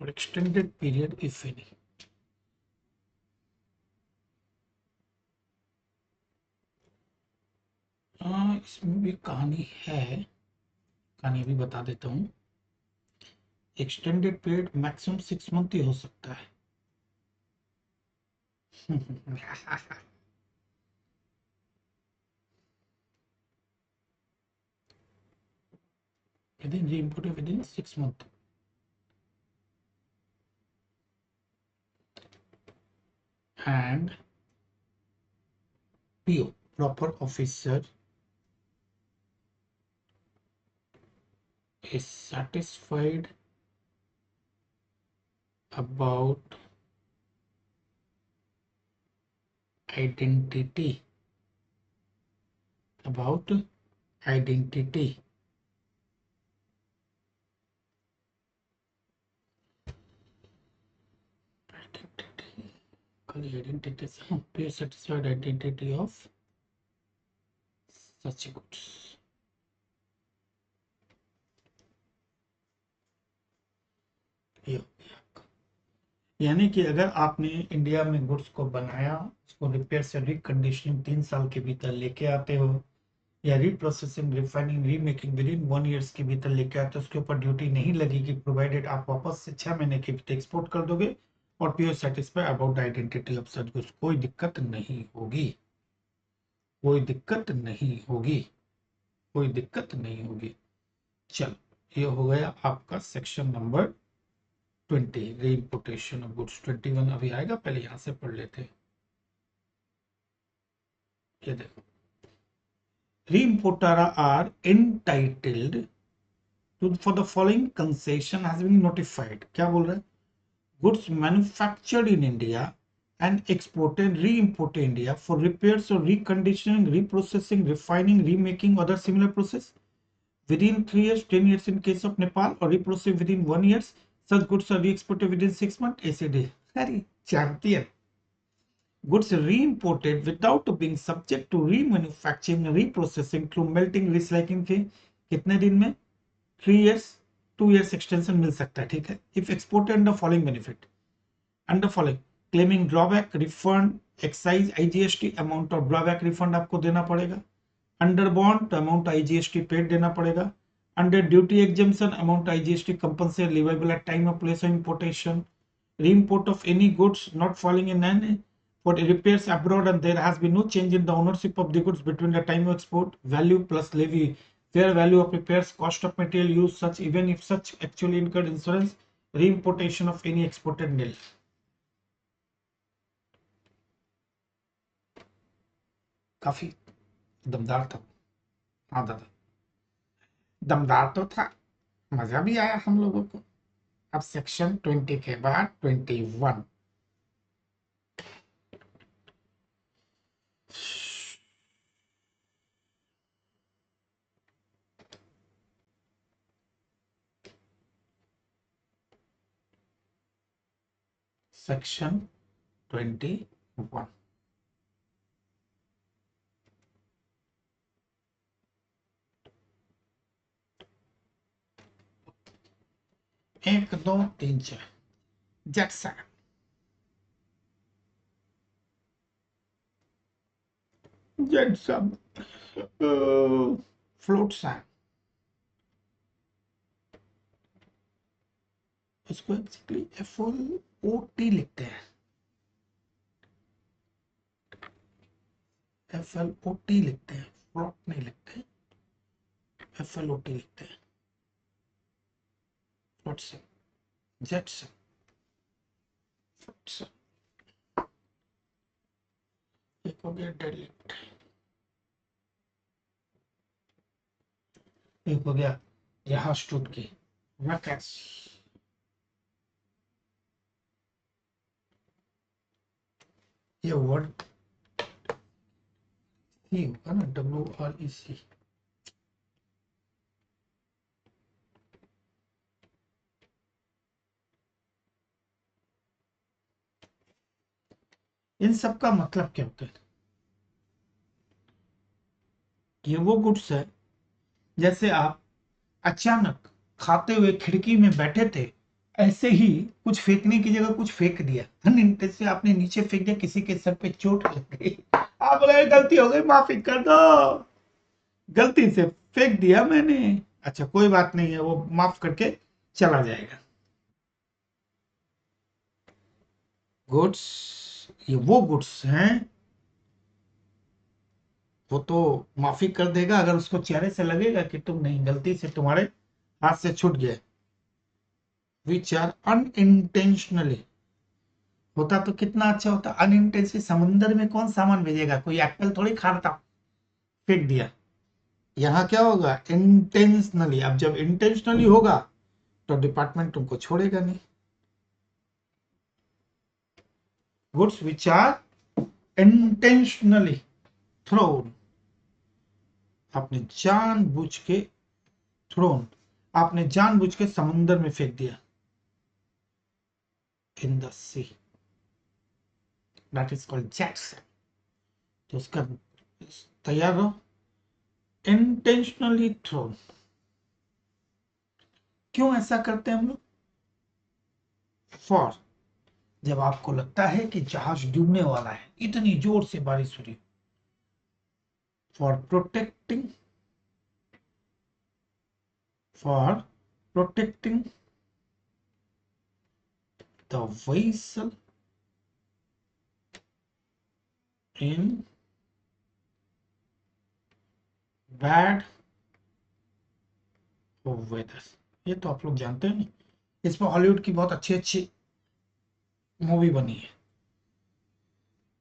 और एक्सटेंडेड पीरियड इफ एनी। इसमें भी कहानी है, कहानी भी बता देता हूँ। एक्सटेंडेड पीरियड मैक्सिमम 6 मंथ ही हो सकता है। within re-imported within 6 months, and PO, proper officer, is satisfied about identity, about identity, identity, be satisfied identity of such goods। ये यानी कि अगर आपने इंडिया में गुड्स को बनाया, उसको रिपेयर से रिकंडीशनिंग 3 साल के भीतर लेके आते हो, या reprocessing refining remaking with in 1 years के भीतर लेके आते हो, उसके ऊपर ड्यूटी नहीं लगेगी, प्रोवाइडेड आप वापस से 6 महीने के भीतर एक्सपोर्ट कर दोगे और PO satisfy about identity of such goods. कोई दिक्कत नहीं होगी, कोई दिक्कत नहीं होगी, कोई दिक्कत नहीं होगी। चलो, ये हो गया आपका सेक्शन नंबर 20, रीइंपोर्टेशन ऑफ गुड्स। 21 अभी आएगा, पहले यहां से पढ़ लेते हैं। ये देखो, reimporter are entitled to for the following concession has been notified. क्या बोल रहा है? Goods manufactured in India and exported, re-imported India for repairs or reconditioning, reprocessing, refining, remaking, other similar process within 3 years, 10 years in case of Nepal, or reprocessed within 1 year. Such goods are re-exported within 6 months. ऐसे दे अरे champion, goods re-imported without being subject to remanufacturing, reprocessing through melting, recycling के कितने दिन में? 3 years, 2 years extension मिल सकता है, ठीक है। If exported under following benefit, under following claiming drawback refund, excise, IGST amount of drawback refund आपको देना पड़ेगा। Under bond amount IGST paid देना पड़ेगा। Under duty exemption amount IGST compensate leviable at time of place of importation. re-import of any goods not falling in any for repairs abroad and there has been no change in the ownership of the goods between the time of export, value plus levy, fair value of repairs, cost of material used, such even if such actually incurred insurance, re-importation of any exported nil। काफी दमदार था। हाँ दादा, दमदार तो था, मजा भी आया हम लोगों को। अब सेक्शन 20 के बाद 21। सेक्शन 21। 1 2 3 4 जेट सब फ्लोट सैंग, उसको एक्चुअली FLOT लिखते हैं, FLOT लिखते हैं, फ्लोट नहीं लिखते, FLOT लिखते हैं। Float सैंग, jet सैंग, float सैंग। एक हो गया डेड लिफ्ट, एक हो गया यहाँ स्टूट की रैकेट्स। ये वर्ड ही होगा ना, WREC। इन सब का मतलब क्या होता है? ये वो गुड्स है, जैसे आप अचानक खाते हुए खिड़की में बैठे थे, ऐसे ही कुछ फेंकने की जगह कुछ फेंक दिया, अनइंटेंशनली से आपने नीचे फेंक दिया, किसी के सर पे चोट लग गई, आप बोले गलती हो गई माफी कर दो, गलती से फेंक दिया मैंने। अच्छा कोई बात नहीं है, वो माफ करके चला जाएगा। गुड्स, ये वो गुड्स हैं, वो तो माफी कर देगा अगर उसको चेहरे से लगेगा कि तुम नहीं, गलती से तुम्हारे हाथ से छूट गए। विच आर अनइंटेंशनली, होता तो कितना अच्छा होता, अनइंटेंशनली समुंदर में कौन सामान भेजेगा, कोई एप्पल थोड़ी खाता, फेंक दिया। यहाँ क्या होगा, इंटेंशनली। अब जब इंटेंशनली होगा तो डिपार्टमेंट तुमको छोड़ेगा नहीं। Goods which are intentionally thrown, आपने जानबूझ के, थ्रोन, आपने जानबूझ के समुंदर में फेंक दिया, in the sea, that is called jets. तो उसका तैयार रहो, इंटेंशनली थ्रोन। क्यों ऐसा करते हैं हम लोग? फॉर, जब आपको लगता है कि जहाज डूबने वाला है, इतनी जोर से बारिश हो रही, for protecting, for protecting the vessel in bad weather. ये तो आप लोग जानते हैं ना, इसमें हॉलीवुड की बहुत अच्छी अच्छी मूवी बनी है।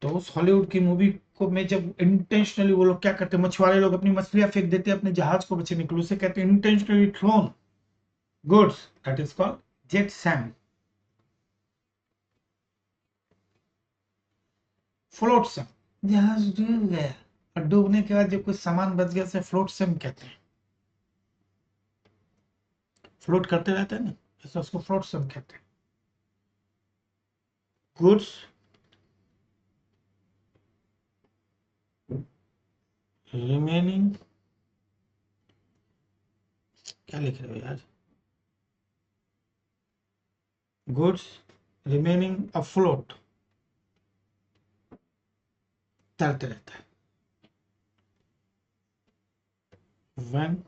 तो उस हॉलीवुड की मूवी को में जब इंटेंशनली वो लोग क्या करते हैं, मछुआरे लोग अपनी मछलियां फेंक देते हैं अपने जहाज को बचने के लिए, उसे कहते हैं intentionally thrown goods, that is called jetsam. Flotsam, जहाज डूब गया, और डूबने के बाद जब कुछ सामान बच गया उसे फ्लोट सैम कहते हैं। फ्लोट करते रहते हैं ना, ऐसा उसको फ्लोट सैम कहते हैं। गुड्स रिमेनिंग, क्या लिख रहे हो यार, गुड्स रिमेनिंग अफ्लोट, तैरते रहता है। व्हेन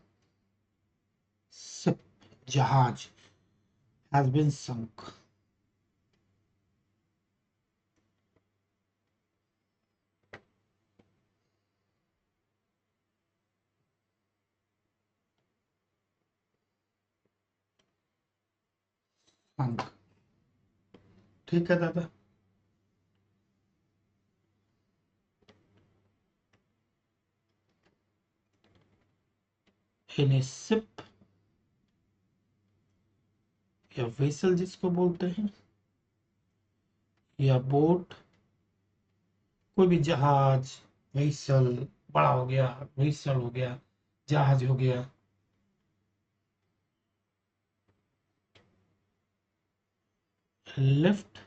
शिप, जहाज, हैज बीन संक, संक। ठीक है दादा। इन ए शिप या वेसल जिसको बोलते हैं, या बोट, कोई भी जहाज, वेसल बड़ा हो गया, वेसल हो गया, जहाज हो गया। लेफ्ट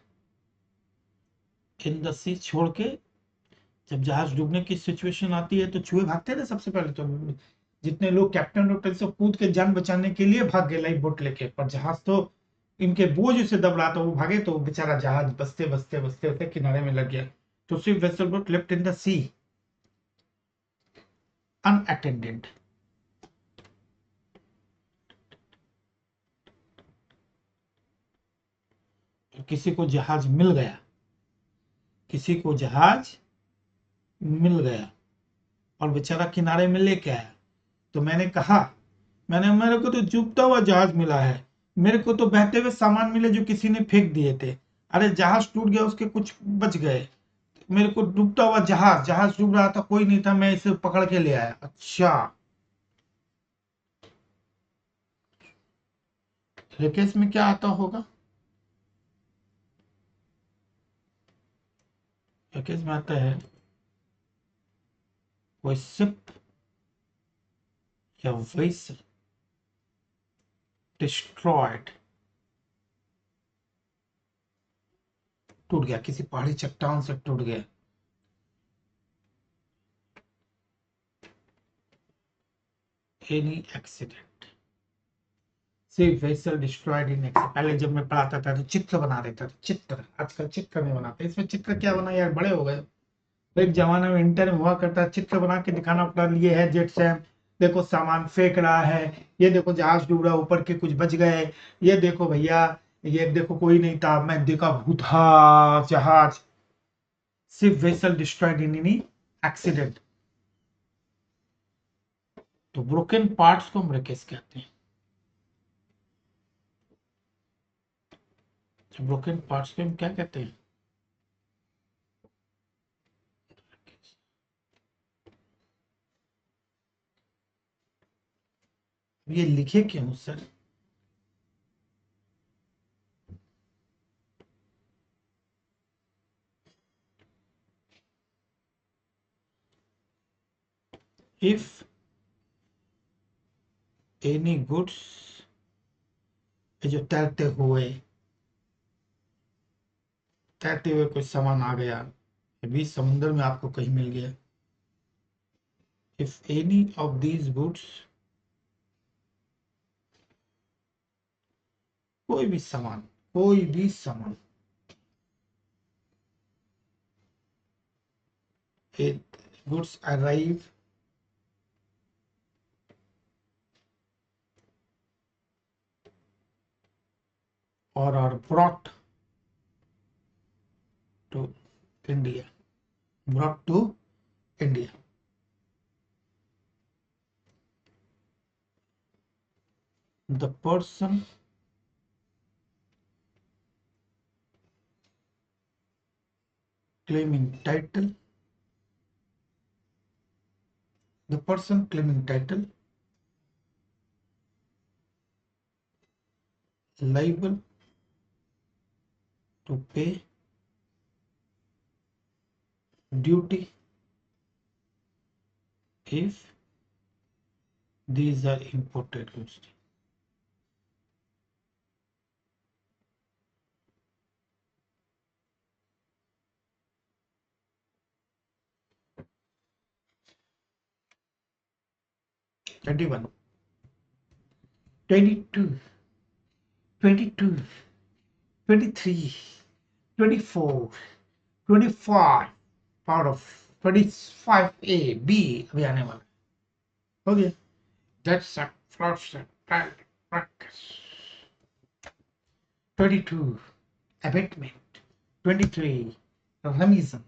इन द सी, छोड़ के, जब जहाज डूबने की सिचुएशन आती है तो चूहे भागते थे सबसे पहले तो। जितने लोग कैप्टन होटल से कूद के जान बचाने के लिए भाग गए लाइफ बोट लेके, पर जहाज तो इनके बोझ से दब रहा था, वो भागे तो बेचारा जहाज बसते बसते बसते बसते किनारे में लग गया। तो सिर्फ vessel boat left in the sea unattended. किसी को जहाज मिल गया, किसी को जहाज मिल गया और बेचारा किनारे में लेके आया। तो मैंने कहा, मेरे को तो डूबता हुआ जहाज मिला है, मेरे को तो बहते हुए सामान मिले जो किसी ने फेंक दिए थे। अरे जहाज टूट गया, उसके कुछ बच गए, मेरे को डूबता हुआ जहाज, जहाज डूब रहा था, कोई नहीं था, मैं इसे पकड़ के ले आया। अच्छा, रिकेश में क्या आता होगा? रिकेश में आता है कोई शिप या वेसल डिस्ट्रॉयड, टूट गया, किसी पहाड़ी चट्टान से टूट गया। एनी एक्सीडेंट, सिर्फ वेसल डिस्ट्रॉयड इन एक्सीडेंट। पहले जब मैं पढ़ाता था तो चित्र बना देता था, चित्र। आजकल चित्र नहीं बनाते, इसमें चित्र क्या बना यार, बड़े हो गए। एक जमाने में इंटर में हुआ करता, चित्र बना के दिखाना पड़ता, ये है जेट से, देखो सामान फेंक रहा है, ये देखो जहाज डूब रहा, ऊपर के कुछ बच गए, ये देखो भैया, ये देखो कोई नहीं था, मैं देखा भूथा जहाज। सिर्फ vessel destroyed in any accident. तो ब्रोकन पार्ट्स को हम रिकेस कहते हैं। ब्रोकन पार्ट्स को हम क्या कहते हैं? ये लिखे क्यों सर? इफ एनी गुड्स, ये जो तैरते हुए कोई सामान आ गया, बीच समुद्र में आपको कहीं मिल गया। If any of these goods, कोई भी सामान, कोई भी सामान, it goods arrive or are brought to India, brought to India. The person claiming title, the person claiming title liable to pay duty if these are imported goods. Twenty-one, 22, 22, 23, 24, 25, part of 25A, B अभी आने वाला हो गया। That's a first practice. 22, abatement. 23, remission.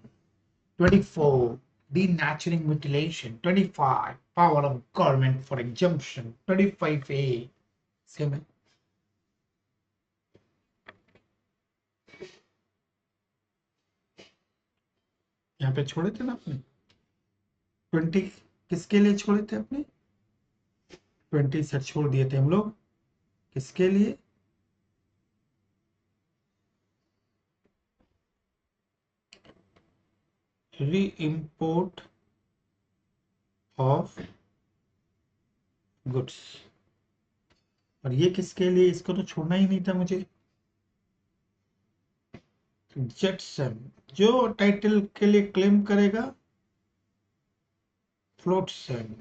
24, denaturing mutilation. 25, power of government for exemption. 25A, same है। यहाँ पे छोड़े थे ना आपने 20, किसके लिए छोड़े थे आपने? 20 सेट छोड़ दिए थे हम लोग, किसके लिए? Re import of goods. और ये किसके लिए? इसको तो छोड़ना ही नहीं था मुझे। जेटसन, जो टाइटल के लिए क्लेम करेगा फ्लोटसन।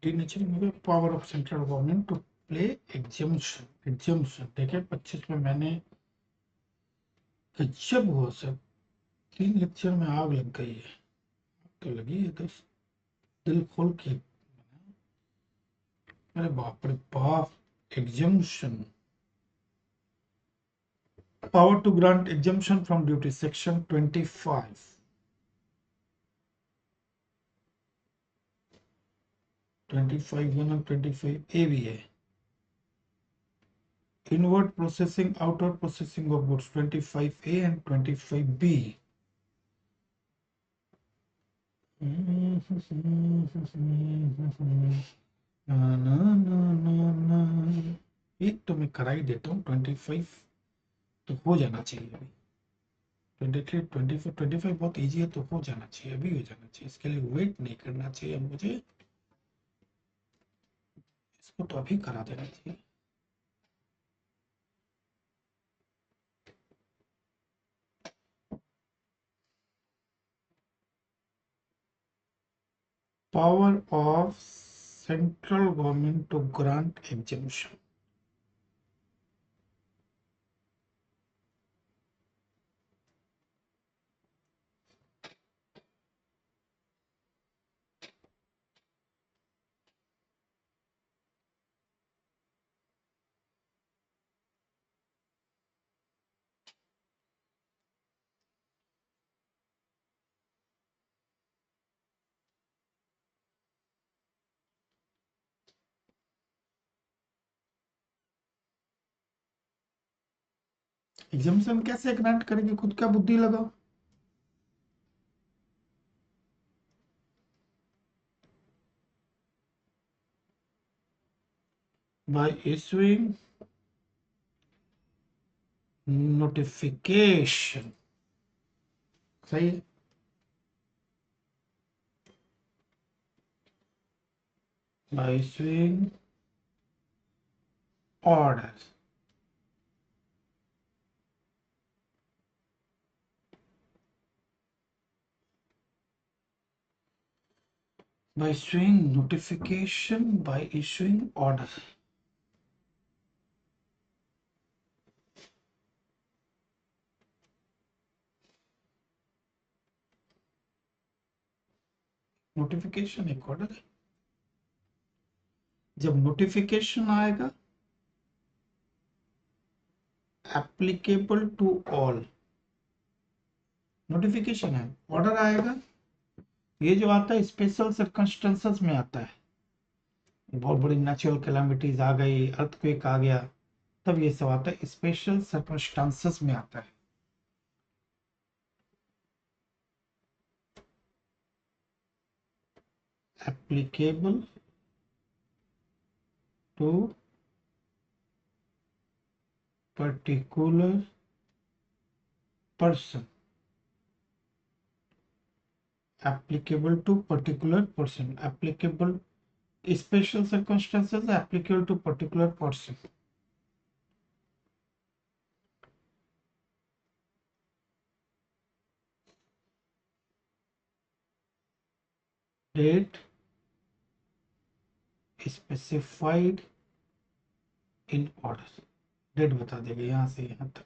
Denaturing power of central government to play exemption. Exemption देखे 25 में मैंने, गजब हुआ सब, 3 लेक्चर में आग लग गई है। तो लगी है तो दिल खोल के, अरे बाप रे बाप। Exemption, power to grant exemption from duty, section 25, 25(1) और 25(a) भी है। Inward processing, outward processing of goods, 25(a) and 25(b). एक तो मैं करा ही देता हूँ, 25 तो हो जाना चाहिए अभी। 23, 24, 25 बहुत इजी है, तो हो जाना चाहिए, अभी हो जाना चाहिए। इसके लिए वेट नहीं करना चाहिए मुझे, इसको तो अभी करा देना चाहिए। Power of central government to grant exemption. एग्जामिशन कैसे ग्रांट करेंगे? खुद का बुद्धि लगाओ। By issuing notification, सही है। By issuing order, by issuing notification, by issuing order। Notification एक ऑर्डर है। जब नोटिफिकेशन आएगा एप्लीकेबल टू ऑल, नोटिफिकेशन है, ऑर्डर आएगा। ये जो आता है स्पेशल सर्कमस्टेंसेस में आता है, बहुत बड़ी नेचुरल कैलामिटीज आ गई, अर्थक्वेक आ गया, तब ये सब आता है, स्पेशल सर्कमस्टेंसेस में आता है। Applicable to particular person, applicable to particular person, applicable special circumstances applicable to particular person। date specified in order, date बता देगा यहां से यहां तक।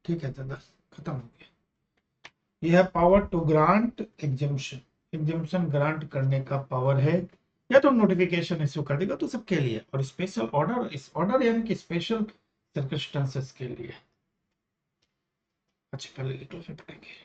ठीक है दादा, खत्म हो गया। यह है power to grant exemption. Exemption grant करने का पावर है, या तो नोटिफिकेशन इश्यू कर देगा तो सबके लिए, और स्पेशल ऑर्डर, इस ऑर्डर यानी कि स्पेशल सर्कमस्टेंसेस के लिए। अच्छा पहले इक्लोजर पढ़ेंगे।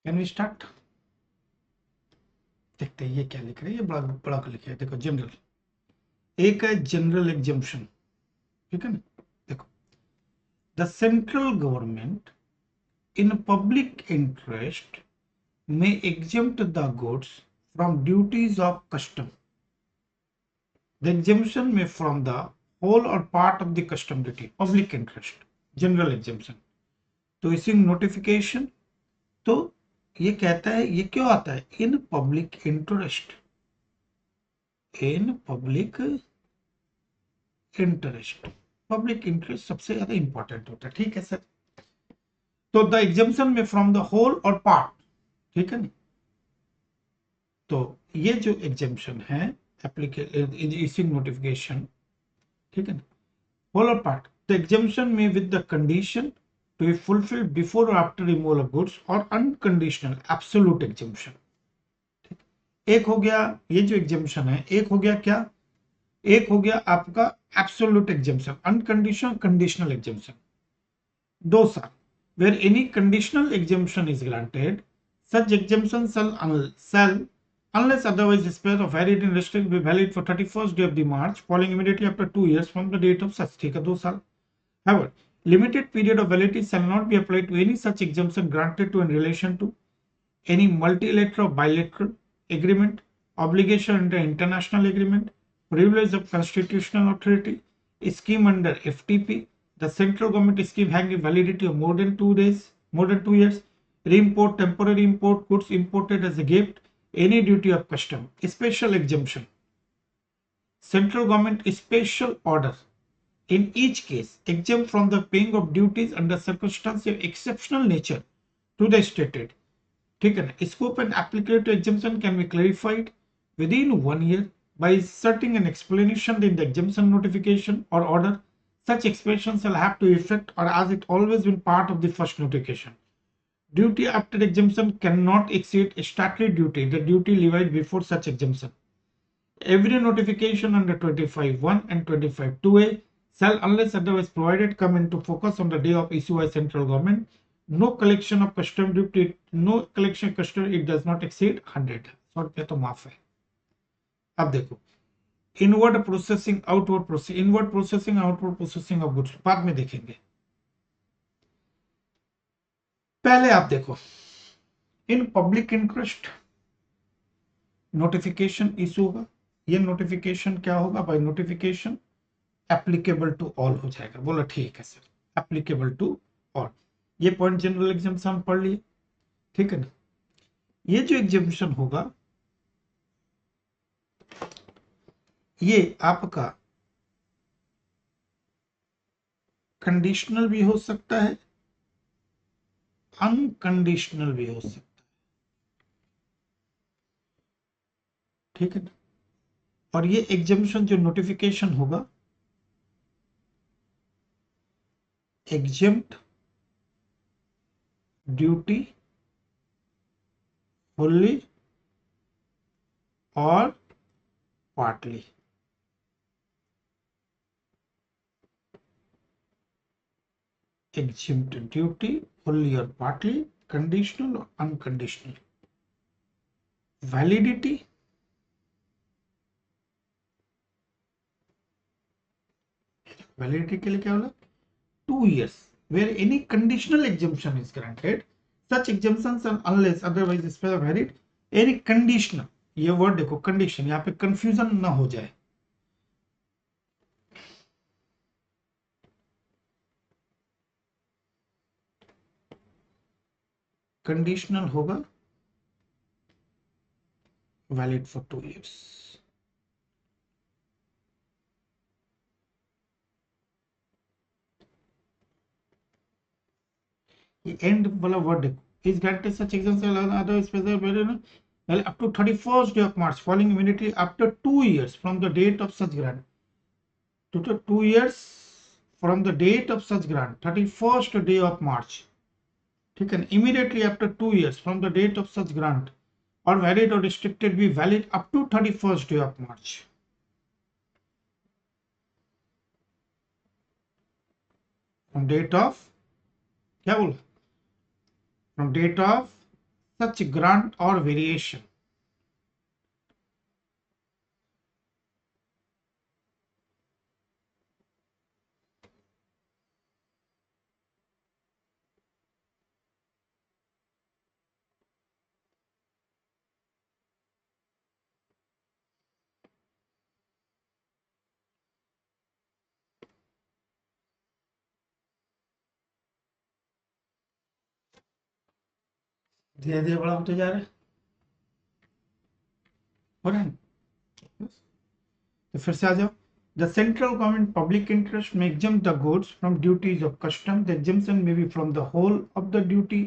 Can we start? देखते हैं ये क्या लिख रहे हैं, ये बड़ा बड़ा लिखा है, देखो जनरल, एक है जनरल एग्जम्पशन, ठीक है ना। देखो, the central government in public interest may exempt the goods from duties of custom. The exemption may from the whole or part of the custom duty. Public interest, general exemption. तो इसी notification, तो ये कहता है, ये क्यों आता है? इन पब्लिक इंटरेस्ट, इन पब्लिक इंटरेस्ट, पब्लिक इंटरेस्ट सबसे ज्यादा इंपॉर्टेंट होता है, ठीक है सर। तो द एग्जाम्पशन में फ्रॉम द होल और पार्ट, ठीक है ना। तो ये जो एग्जाम्पशन है इश्यूइंग नोटिफिकेशन, ठीक है ना, होल और पार्ट, द एग्जाम्पशन में with the condition to be fulfilled before और आफ्टर रिमूवल ऑफ गुड्स और अनकंडीशनल एब्सोल्यूट एग्जाम्पशन। एक हो गया ये जो एग्जाम्पशन है, एक हो गया क्या, एक हो गया आपका absolute exemption, unconditional conditional exemption. दो sir, where any conditional exemption is granted, such exemption shall unless otherwise specified or varied in restrict be valid for 31st day of the March following immediately after 2 years from the date of such, ठीक है 2 साल। However, limited period of validity shall not be applied to any such exemption granted to in relation to any multilateral or bilateral agreement, obligation under international agreement, privilege of constitutional authority, scheme under FTP, the central government scheme having a validity of more than 2 years, re-import, temporary import, goods imported as a gift, any duty of custom, special exemption, central government special order, in each case exempt from the paying of duties under circumstances of exceptional nature to the stated, ठीक है ना। Scope and applicability exemption can be clarified within 1 year by inserting an explanation in the exemption notification or order. Such expressions shall have to effect or as it always been part of the first notification. Duty after exemption cannot exceed statutory duty, the duty levied before such exemption. Every notification under 25(1) and 25(2)(a) shall, unless otherwise provided, come into focus on the day of issue by central government. No collection of custom duty, no collection of custom, it does not exceed 100। 100 रुपया तो माफ है। अब देखो, inward processing outward processing, inward processing outward processing of goods बाद में देखेंगे। पहले आप देखो, in public interest notification issue होगा। ये नोटिफिकेशन क्या होगा? By notification applicable to all हो जाएगा। बोला ठीक है सर, एप्लीकेबल टू ऑल। ये पॉइंट जनरल एग्जाम्पशन पढ़ लिए। ठीक है ना। ये जो एग्जामिशन होगा ये आपका कंडीशनल भी हो सकता है, अनकंडीशनल भी हो सकता है, ठीक है ना। और ये एग्जामिशन जो नोटिफिकेशन होगा, एग्जेम्प्ट ड्यूटी फुल्ली और partly, exempt duty fully or partly, conditional or unconditional. Validity, validity के लिए क्या बोला, 2 years, where any conditional exemption is granted, such exemptions are unless otherwise specified, any conditional, ये वर्ड देखो condition, यहाँ पे confusion ना हो जाए, कंडीशनल होगा वैलिड फॉर 2 years। ये एंड वाला वर्ड देखो, is granted such exemption other special up to 31st day of March falling immediately after 2 years from the date of such grant, to 2 years from the date of such grant, 31st day of March, ठीक है, immediately after 2 years from the date of such grant, or valid or restricted be valid up to 31st day of March। from date of, क्या बोला, from date of such grant or variation, धीरे धीरे बड़ा होते जा रहे हो रहे हैं। तो फिर से आ जाओ, the central government public interest may exempt the goods from duties of custom, the exemption may be from the whole of the duty,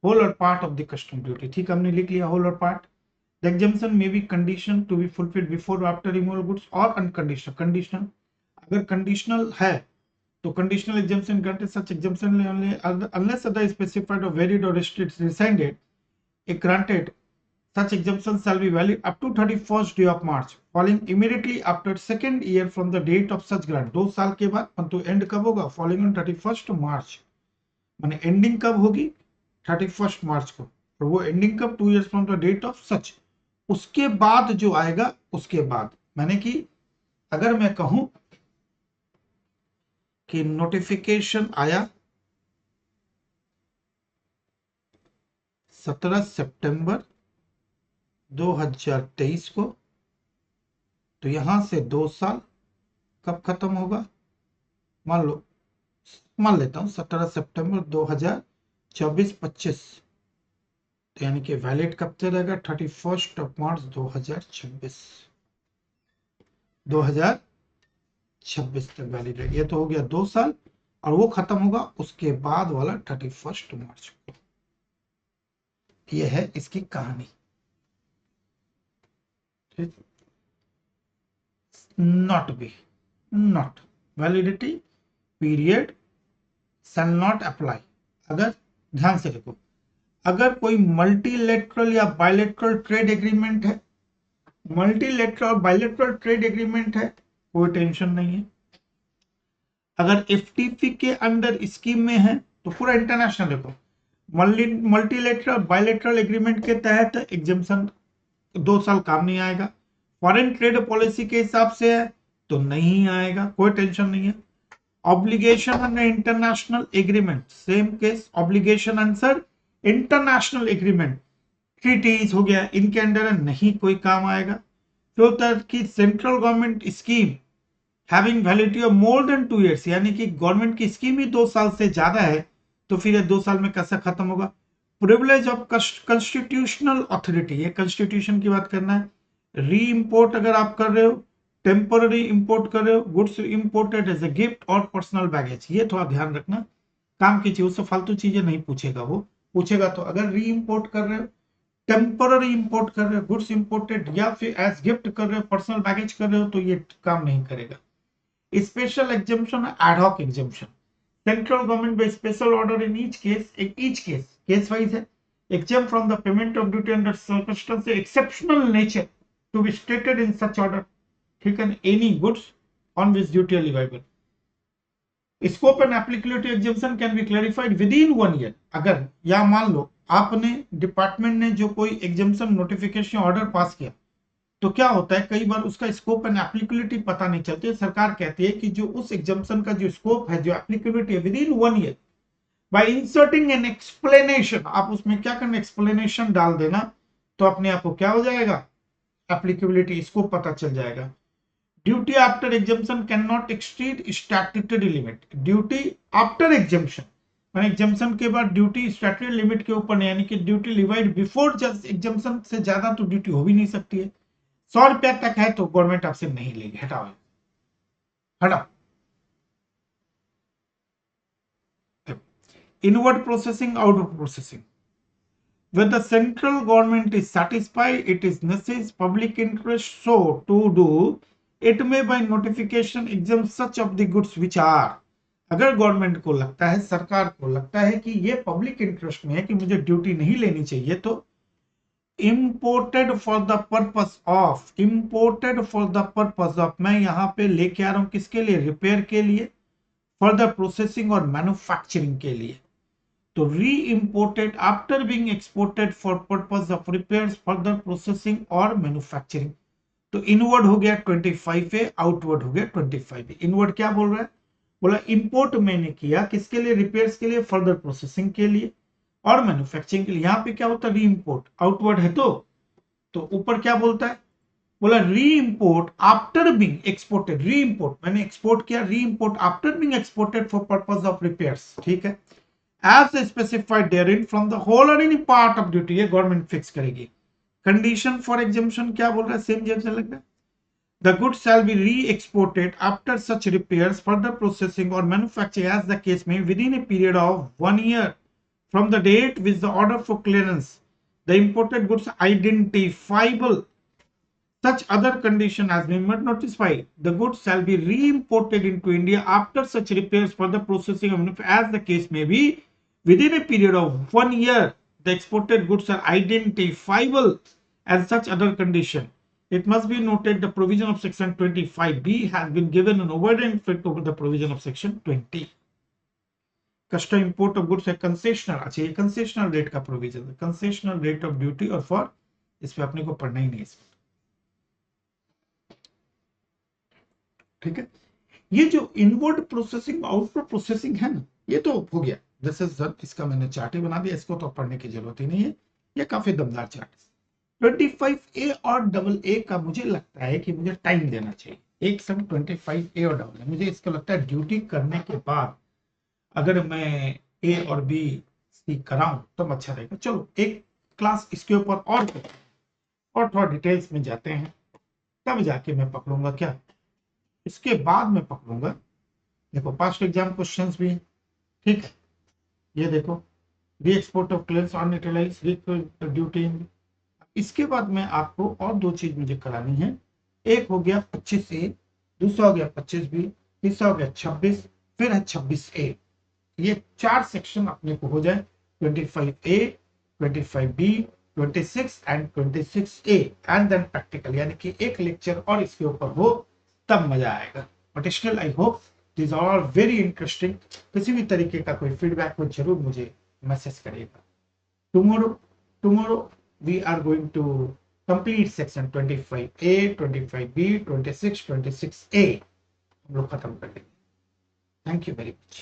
whole or part of the custom duty, ठीक, हमने लिख लिया whole or part। the exemption may be conditioned to be fulfilled before or after removal goods or unconditional, conditional, अगर conditional है तो conditional exemption granted, such exemption unless other specified or varied or rescinded, if granted, such exemptions shall be valid up to 31st day of March falling immediately after second year from the date of such grant। 2 साल के बाद, परंतु and कब होगा, following on 31st मार्च, माने ending कब होगी, 31st मार्च को, और वो एंडिंग कब, 2 years from the date of such, उसके बाद जो आएगा उसके बाद, माने कि अगर मैं कहूं कि नोटिफिकेशन आया 17 सितंबर 2023 को, तो यहां से 2 साल कब खत्म होगा, मान लेता हूं 17 सितंबर 2024-25, तो यानी कि वैलिड कब से रहेगा, 31st ऑफ मार्च 2026 तक वैलिड है। ये तो हो गया 2 साल, और वो खत्म होगा उसके बाद वाला 31st मार्च को। ये है इसकी कहानी। Not be, not validity period shall not apply. अगर ध्यान से देखो, अगर कोई मल्टीलेटरल या बायलेटरल ट्रेड एग्रीमेंट है, मल्टीलेटरल और बायलेटरल ट्रेड एग्रीमेंट है, कोई टेंशन नहीं है। अगर एफटीपी के अंडर स्कीम में है तो पूरा इंटरनेशनल देखो, मल्टीलेटरल बायलेटरल एग्रीमेंट के तहत एग्जेम्पशन 2 साल काम नहीं आएगा। फॉरेन ट्रेड पॉलिसी के हिसाब से है तो नहीं आएगा, कोई टेंशन नहीं है। Obligation under international agreement, same case, obligation under international agreement, treaties हो गया, इनके अंडर नहीं कोई काम आएगा। फिर की central government scheme having validity of more than 2 years, यानी कि गवर्नमेंट की स्कीम ही 2 साल से ज्यादा है, तो फिर ये 2 साल में कैसे खत्म होगा, प्रिविलेज ऑफ कॉन्स्टिट्यूशनल अथॉरिटी, ये कॉन्स्टिट्यूशन की बात करना है। री इम्पोर्ट अगर आप कर रहे हो, टेम्पररी इंपोर्ट कर रहे हो, goods imported as a gift और पर्सनल बैगेज, ये थोड़ा ध्यान रखना, काम की चीज, उससे फालतू चीजें नहीं पूछेगा वो। पूछेगा तो अगर री इम्पोर्ट कर रहे हो, टेम्पररी इंपोर्ट कर रहे हो, गुड्स इंपोर्टेड, या फिर एज गिफ्ट कर रहे हो, पर्सनल बैगेज कर रहे हो, तो ये काम नहीं करेगा। Special exemption, ad hoc exemption, central government by special order in each case wise है, exempt from the payment of duty under circumstances exceptional nature to be stated in such order, ठीक है, any goods on which duty are leviable. Scope and applicability exemption can be clarified within 1 year. अगर या मान लो आपने department ने जो कोई exemption notification order pass किया, तो क्या होता है कई बार उसका स्कोप एंड एप्लीकेबिलिटी पता नहीं चलती है। सरकार कहती है कि जो उस एग्जाम्पशन का जो स्कोप है, जो एप्लीकेबिलिटी है, with in 1 year by inserting an explanation, आप उसमें क्या करना, एक्सप्लेनेशन डाल देना, तो अपने आप को क्या हो जाएगा, एप्लीकेबिलिटी स्कोप पता चल जाएगा। Duty after exemption can not exceed statutory limit, duty after exemption मैंने एग्जाम्पशन के बाद ड्यूटी स्टैट्यूटरी लिमिट के ऊपर नहीं, यानी कि duty levied before just exemption से ज्यादा तो ड्यूटी हो भी नहीं सकती है। 100 रुपया तक है तो गवर्नमेंट आपसे नहीं लेगी, हटाओ हटाओ। Inward processing, outward processing, when the central government is satisfied it is necessary public interest so to do it may by notification exempt such of the goods which are, अगर गवर्नमेंट को लगता है, सरकार को लगता है कि ये पब्लिक इंटरेस्ट में है कि मुझे ड्यूटी नहीं लेनी चाहिए, तो imported for the purpose of, imported for the purpose of, मैं यहां पे लेके आ रहा हूं किसके लिए, रिपेयर के लिए, फर्दर प्रोसेसिंग और मैन्युफैक्चरिंग के लिए। तो री imported after being exported for purpose of repairs, further processing और मैन्युफैक्चरिंग। तो इनवर्ड हो गया 25A, आउटवर्ड हो गया 25B। इनवर्ड क्या बोल रहा है, बोला इंपोर्ट मैंने किया किसके लिए, रिपेयर्स के लिए, फर्दर प्रोसेसिंग के लिए और मैन्युफैक्चरिंग के लिए। यहां पे क्या होता है, री इम्पोर्ट, आउटवर्ड है तो ऊपर क्या बोलता है, बोला re import after being exported, re import मैंने एक्सपोर्ट किया, re import after being exported for purpose of repairs, ठीक है, as specified therein from the whole or any part of duty, ये गवर्नमेंट फिक्स करेगी। कंडीशन फॉर एग्जाम्पशन क्या बोल रहा है, सेम जैसे लग रहा है, the goods shall be re-exported after such repairs, further processing or manufacturing as the case may within a period of 1 year from the date with the order for clearance, the imported goods identifiable such other condition as been notified, the goods shall be re-imported into India after such repairs, further processing as the case may be within a period of 1 year. The exported goods are identifiable as such other condition. It must be noted the provision of section 25B has been given an overriding effect over the provision of section 20. Custom import of goods है concessional, अच्छा ये concessional rate का provision है, concessional rate of duty और for, इस पे अपने को पढ़ना ही नहीं है, ठीक है। ये जो इनवर्ड प्रोसेसिंग आउटवर्ड प्रोसेसिंग है ना, ये तो हो गया, दिस इज डन, इसका मैंने चार्ट ही बना दिया, इसको तो पढ़ने की जरूरत ही नहीं है, ये काफी दमदार चार्ट है। 25A और डबल ए का मुझे लगता है कि मुझे टाइम देना चाहिए, एक संग 25A और डबल ए, मुझे इसको लगता है ड्यूटी करने के बाद अगर मैं ए और बी सी कराऊं तो अच्छा रहेगा। चलो एक क्लास इसके ऊपर और थोड़ा डिटेल्स में जाते हैं, तब जाके मैं पकड़ूंगा क्या, इसके बाद में पकड़ूंगा, देखो पास्ट एग्जाम क्वेश्चंस भी, ठीक है, ये देखो reexport of clearance on utilize duty. इसके बाद में आपको और दो चीज मुझे करानी है, एक हो गया 25A, दूसरा हो गया 25B, तीसरा हो गया 26, फिर है 26A। ये 4 सेक्शन अपने को हो जाए, 25A, 25B, 26 and 26A and then practical, यानी कि एक लेक्चर और इसके ऊपर हो तब मजा आएगा। But still I hope this are very interesting. किसी भी तरीके का कोई फीडबैक हो जरूर मुझे मैसेज करिएगा। Tomorrow we are going to complete section 25A, 25B, 26, 26A हम लोग खत्म कर देंगे। Thank you very much.